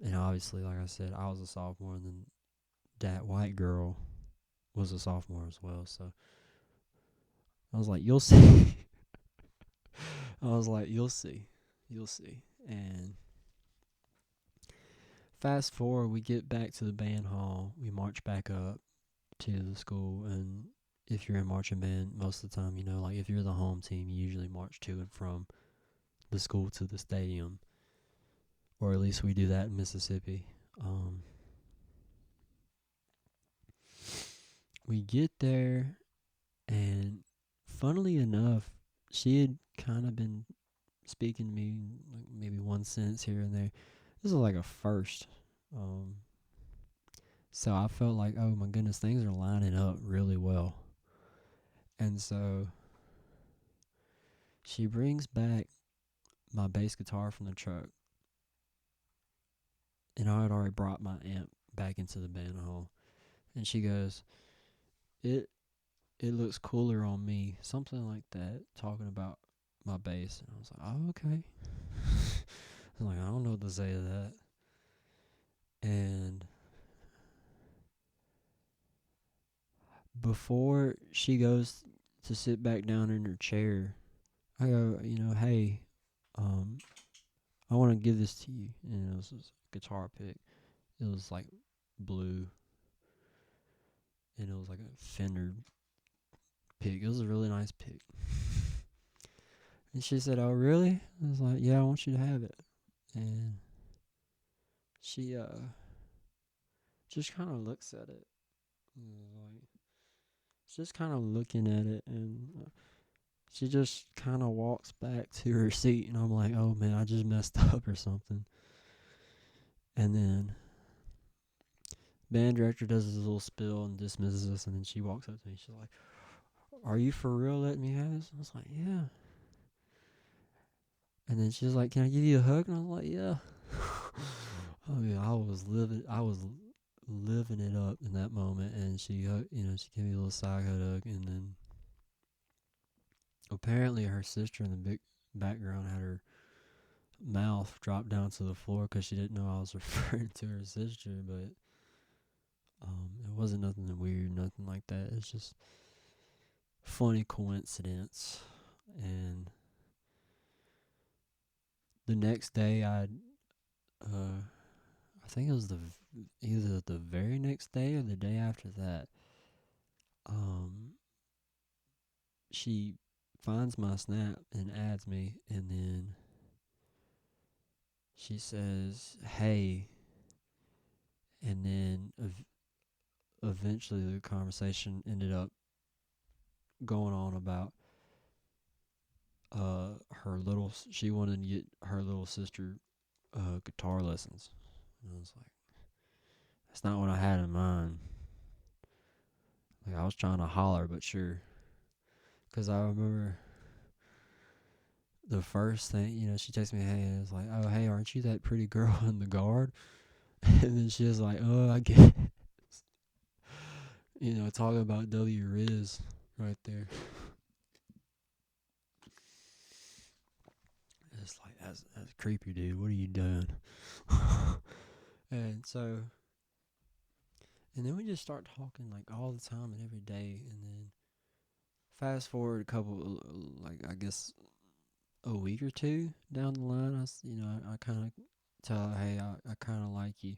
And obviously, like I said, I was a sophomore, and then that white girl was a sophomore as well. So I was like, you'll see. You'll see. And fast forward, we get back to the band hall. We march back up to the school, and if you're in marching band, most of the time, like if you're the home team, you usually march to and from the school to the stadium, or at least we do that in Mississippi. We get there, and funnily enough, she had kind of been speaking to me like maybe one sentence here and there. This was like a first. So I felt like, oh my goodness, things are lining up really well. And so she brings back my bass guitar from the truck. And I had already brought my amp back into the band hall. And she goes, it looks cooler on me. Something like that, talking about my bass. And I was like, oh, okay. I was like, I don't know what to say to that. And before she goes to sit back down in her chair, I go, hey, I want to give this to you. And it was this guitar pick. It was like blue. And it was like a Fender pick. It was a really nice pick. And she said, oh, really? I was like, yeah, I want you to have it. And she just kind of looks at it. Like, just kind of looking at it. And she just kind of walks back to her seat. And I'm like, oh, man, I just messed up or something. And then band director does his little spiel and dismisses us. And then she walks up to me. She's like, are you for real letting me have this? I was like, yeah. And then she was like, can I give you a hug? And I was like, yeah. Oh yeah, I was living it up in that moment, and she gave me a little side hug, and then apparently her sister in the big background had her mouth dropped down to the floor because she didn't know I was referring to her sister, but it wasn't nothing weird, nothing like that. It's just funny coincidence. And the next day, I think it was either the very next day or the day after that. Um, she finds my snap and adds me, and then she says, "Hey," and then eventually the conversation ended up going on about she wanted to get her little sister guitar lessons. And I was like, that's not what I had in mind. Like, I was trying to holler, but sure. Because I remember the first thing, she texted me, hey, and it's like, oh, hey, aren't you that pretty girl in the guard? And then she was like, oh, I guess. Talking about W Riz right there. It's like, that's creepy, dude. What are you doing? And so, and then we just start talking like all the time and every day. And then fast forward a couple, like, I guess a week or two down the line, I kind of tell her, hey, I kind of like you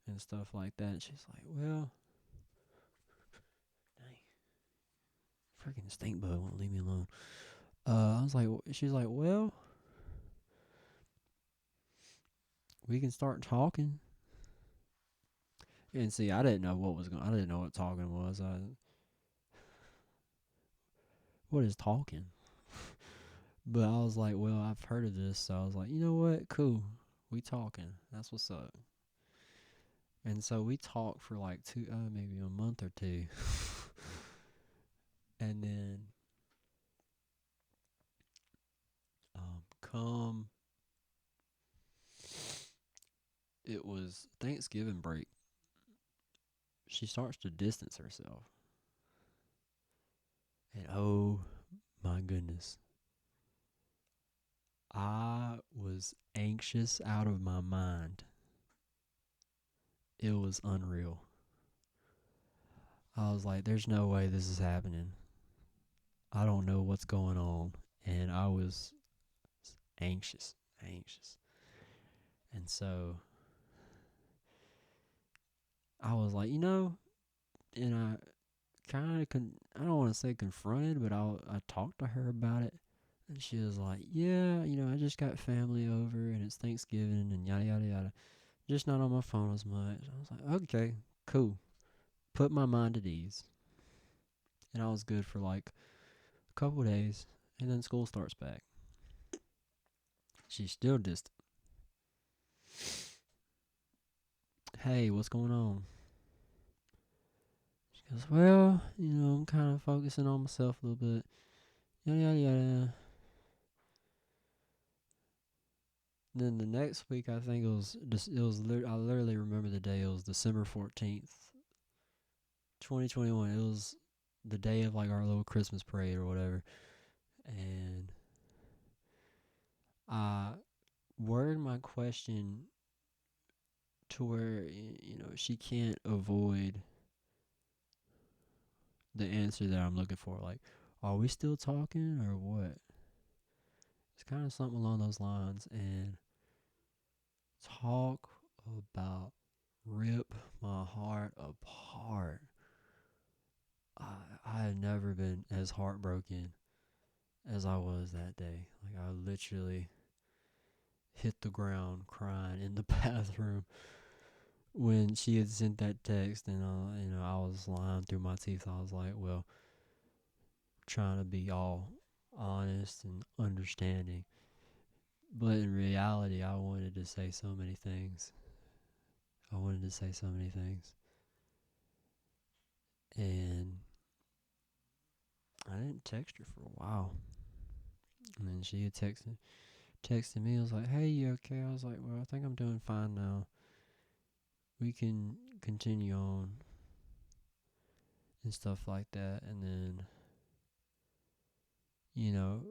and stuff like that. And she's like, well, dang, freaking stink bug won't leave me alone. I was like, she's like, well, we can start talking. And see, I didn't know I didn't know what talking was. What is talking? But I was like, well, I've heard of this. So I was like, you know what? Cool. We talking. That's what's up. And so we talked for like maybe a month or two. And then come it was Thanksgiving break, she starts to distance herself. And oh my goodness, I was anxious out of my mind. It was unreal. I was like, there's no way this is happening. I don't know what's going on. And I was anxious, anxious. And so I was like, and I kind of, I don't want to say confronted, but I talked to her about it. And she was like, yeah, I just got family over and it's Thanksgiving and yada, yada, yada. Just not on my phone as much. I was like, okay, cool. Put my mind at ease. And I was good for like a couple days. And then school starts back. She's still distant. Hey, what's going on? She goes, well, I'm kind of focusing on myself a little bit. Yada, yada, yada. Then the next week, I think I literally remember the day. It was December 14th, 2021. It was the day of like our little Christmas parade or whatever. And I worded my question to where, she can't avoid the answer that I'm looking for. Like, are we still talking or what? It's kind of something along those lines. And talk about rip my heart apart. I had never been as heartbroken as I was that day. Like, I literally hit the ground crying in the bathroom when she had sent that text. And I was lying through my teeth. I was like, well, trying to be all honest and understanding, but in reality, I wanted to say so many things. And I didn't text her for a while. And then she had texted me. I was like, hey, you okay? I was like, well, I think I'm doing fine now. we can continue on and stuff like that. And then, you know,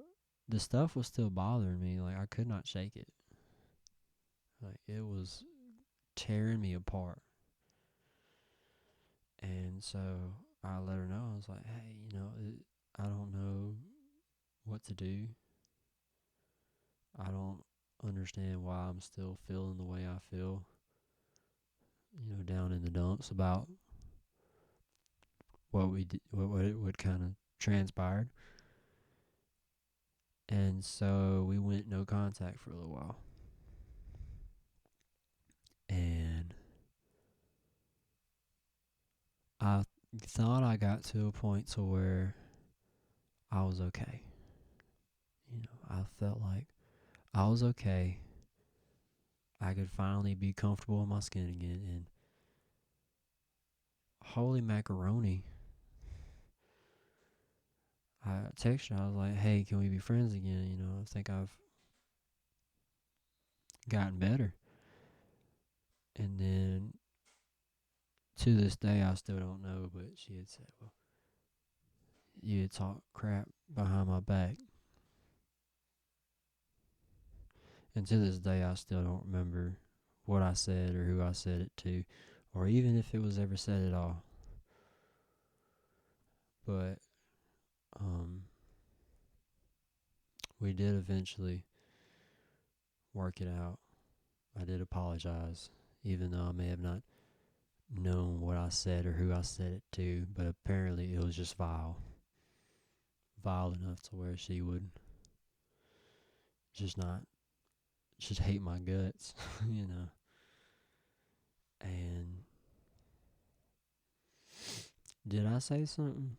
the stuff was still bothering me. Like, I could not shake it. Like, it was tearing me apart. And so I let her know. I was like, hey, I don't know what to do. I don't understand why I'm still feeling the way I feel, down in the dumps about what we did, what kind of transpired. And so we went no contact for a little while. And I thought I got to a point to where I was okay. I felt like I was okay. I could finally be comfortable in my skin again. And holy macaroni, I texted her. I was like, hey, can we be friends again? I think I've gotten better. And then to this day, I still don't know, but she had said, well, you had talked crap behind my back. And to this day, I still don't remember what I said or who I said it to, or even if it was ever said at all. But we did eventually work it out. I did apologize, even though I may have not known what I said or who I said it to, but apparently it was just vile enough to where she would just hate my guts, And did I say something?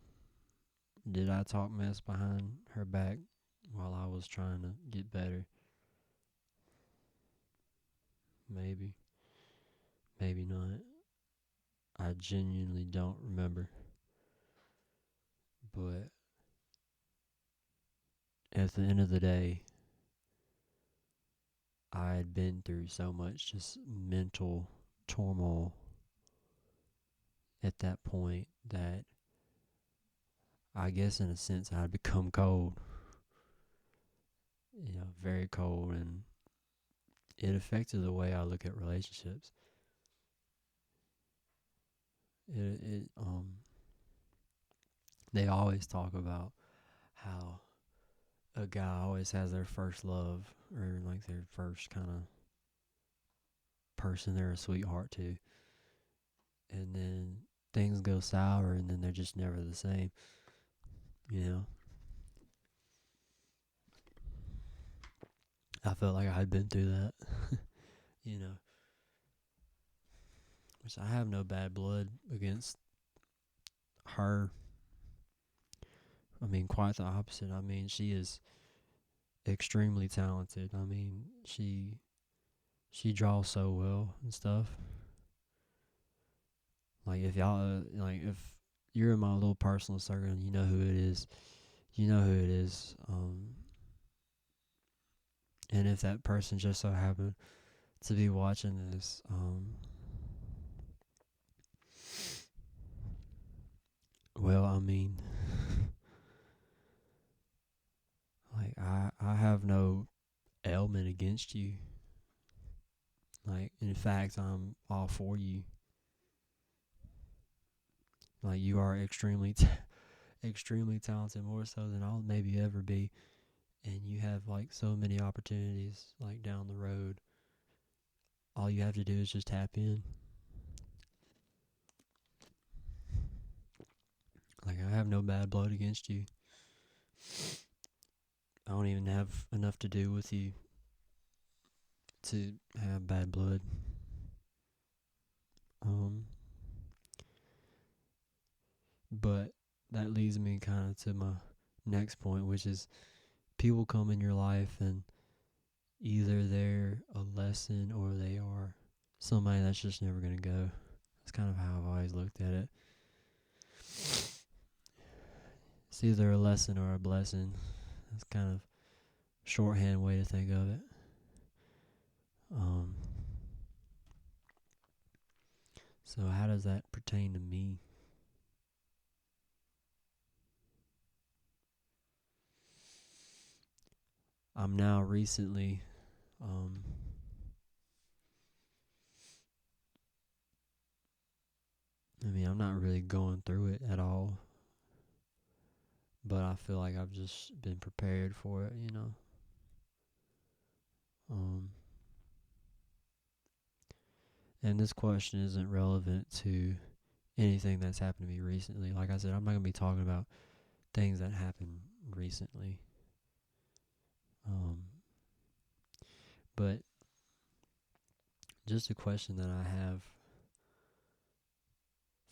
Did I talk mess behind her back while I was trying to get better? Maybe. Maybe not. I genuinely don't remember. But at the end of the day, I had been through so much just mental turmoil at that point that I guess in a sense I had become cold. Very cold, and it affected the way I look at relationships. They always talk about how a guy always has their first love, or like their first kind of person they're a sweetheart to, and then things go sour, and then they're just never the same. I felt like I had been through that. Which I have no bad blood against her. I mean, quite the opposite. I mean, she is extremely talented. I mean, she draws so well and stuff. Like if you're in my little personal circle and you know who it is, you know who it is. And if that person just so happened to be watching this, well, I mean, like I have no ailment against you. Like, in fact, I'm all for you. Like, you are extremely talented, more so than I'll maybe ever be. And you have, like, so many opportunities, like, down the road. All you have to do is just tap in. Like, I have no bad blood against you. I don't even have enough to do with you to have bad blood. But that leads me kind of to my next point, which is people come in your life and either they're a lesson or they are somebody that's just never going to go. That's kind of how I've always looked at it. It's either a lesson or a blessing. That's kind of shorthand way to think of it. So how does that pertain to me? I'm now recently I'm not really going through it at all, but I feel like I've just been prepared for it, Um, and this question isn't relevant to anything that's happened to me recently. Like I said, I'm not going to be talking about things that happened recently. But just a question that I have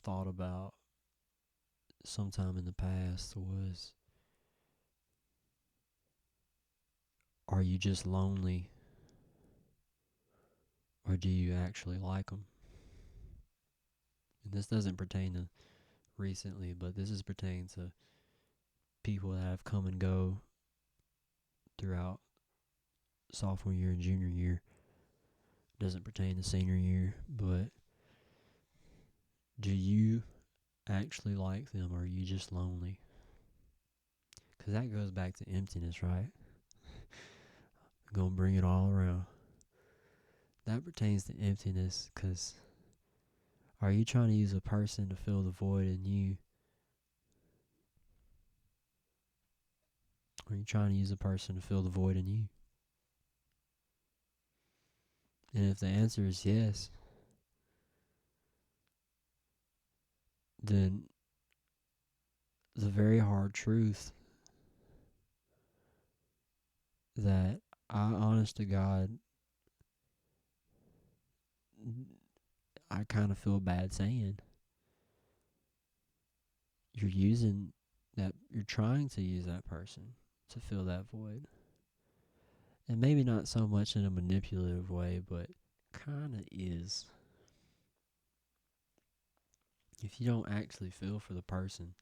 thought about sometime in the past was, are you just lonely, or do you actually like them? And this doesn't pertain to recently, but this is pertaining to people that have come and go throughout sophomore year and junior year. Doesn't pertain to senior year, but do you actually like them, or are you just lonely? Because that goes back to emptiness, right? I'm going to bring it all around. That pertains to emptiness, because are you trying to use a person to fill the void in you? Or are you trying to use a person to fill the void in you? And if the answer is yes, then the very hard truth that I, honest to God, I kind of feel bad saying, you're trying to use that person to fill that void. And maybe not so much in a manipulative way, but kind of is. If you don't actually feel for the person,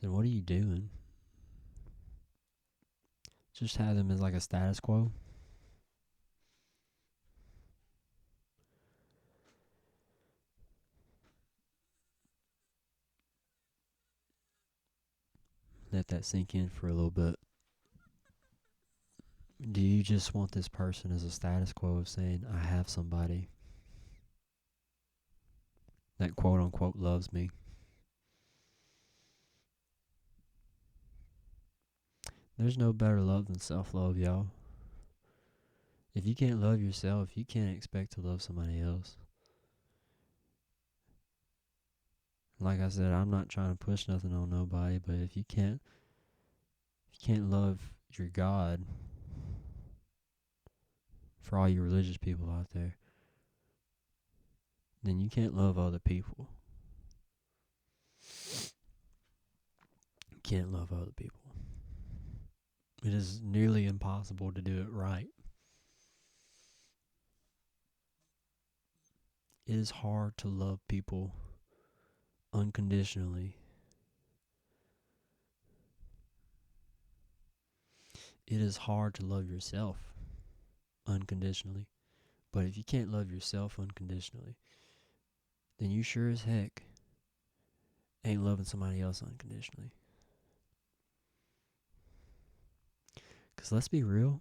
then what are you doing? Just have them as like a status quo? Let that sink in for a little bit. Do you just want this person as a status quo of saying, I have somebody that quote unquote loves me? There's no better love than self-love, y'all. If you can't love yourself, you can't expect to love somebody else. Like I said, I'm not trying to push nothing on nobody, but if you can't love your God, for all you religious people out there, then you can't love other people. You can't love other people. It is nearly impossible to do it right. It is hard to love people unconditionally. It is hard to love yourself unconditionally. But if you can't love yourself unconditionally, then you sure as heck ain't loving somebody else unconditionally. Because let's be real.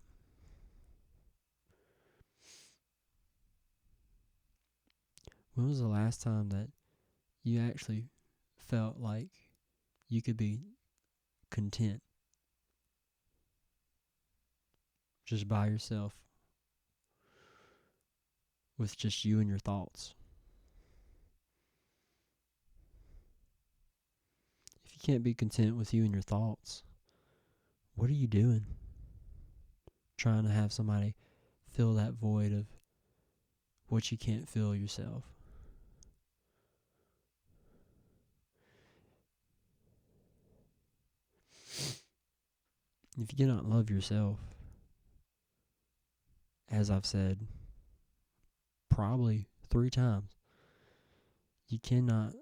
When was the last time that you actually felt like you could be content just by yourself with just you and your thoughts? If you can't be content with you and your thoughts, what are you doing? Trying to have somebody fill that void of what you can't fill yourself. If you cannot love yourself, as I've said probably 3 times, you cannot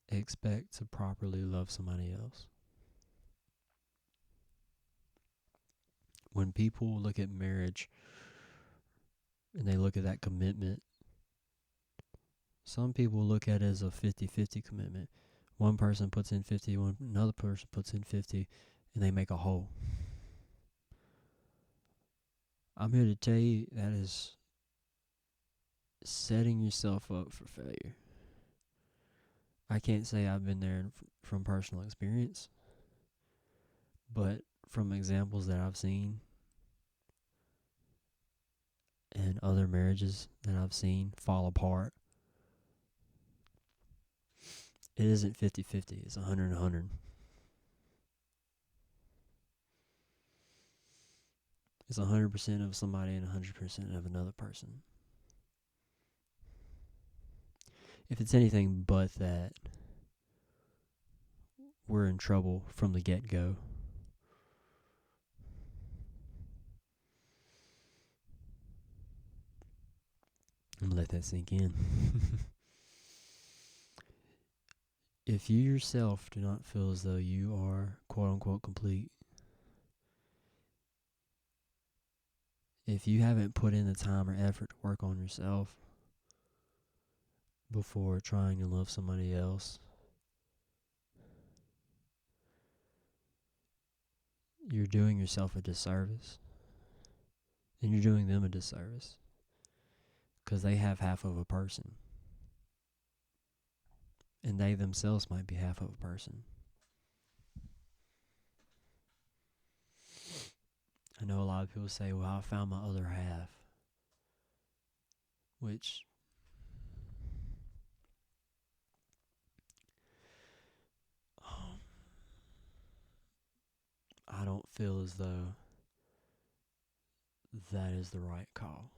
expect to properly love somebody else. When people look at marriage and they look at that commitment, Some people look at it as a 50-50 commitment. One person puts in 50, another person puts in 50, and they make a whole. I'm here to tell you that is setting yourself up for failure. I can't say I've been there from personal experience, but from examples that I've seen and other marriages that I've seen fall apart, it isn't 50-50, it's 100-100. It's 100% of somebody and 100% of another person. If it's anything but that, we're in trouble from the get-go. I'm gonna let that sink in. If you yourself do not feel as though you are quote-unquote complete, if you haven't put in the time or effort to work on yourself before trying to love somebody else, you're doing yourself a disservice. And you're doing them a disservice. Because they have half of a person. And they themselves might be half of a person. I know a lot of people say, well, I found my other half. Which I don't feel as though that is the right call.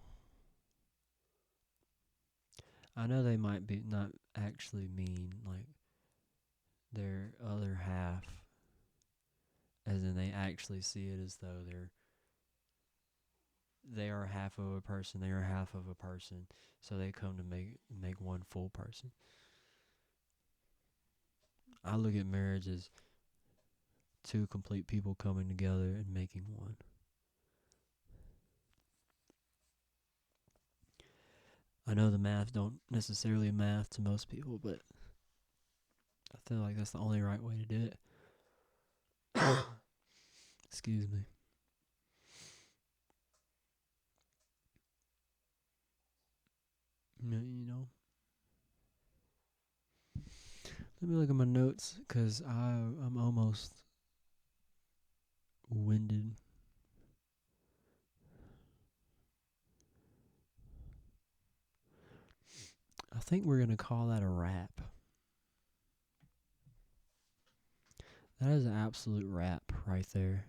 I know they might be not actually mean like their other half, as in they actually see it as though they are half of a person, they are half of a person, so they come to make one full person. I look at marriage as two complete people coming together and making one. I know the math don't necessarily math to most people, but I feel like that's the only right way to do it. Excuse me. You know, let me look at my notes, because I'm almost winded. I think we're going to call that a wrap. That is an absolute wrap right there.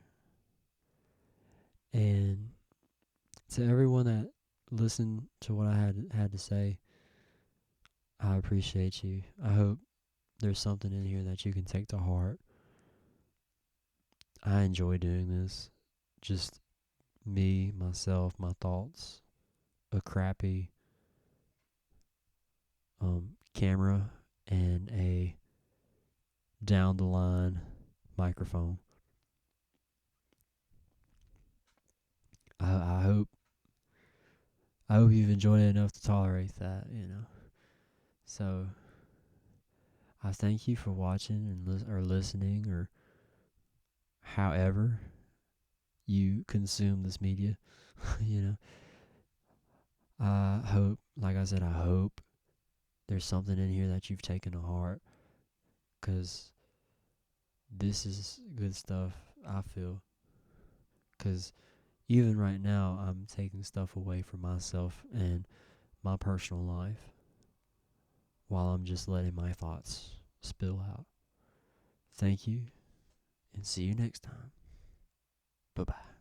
And to everyone that listened to what I had to say, I appreciate you. I hope there's something in here that you can take to heart. I enjoy doing this. Just me, myself, my thoughts, a crappy camera, and a down the line microphone. I hope you've enjoyed it enough to tolerate that, So I thank you for watching and or listening, or however you consume this media. I hope, like I said, I hope there's something in here that you've taken to heart, because this is good stuff, I feel. Because even right now, I'm taking stuff away from myself and my personal life while I'm just letting my thoughts spill out. Thank you, and see you next time. Bye-bye.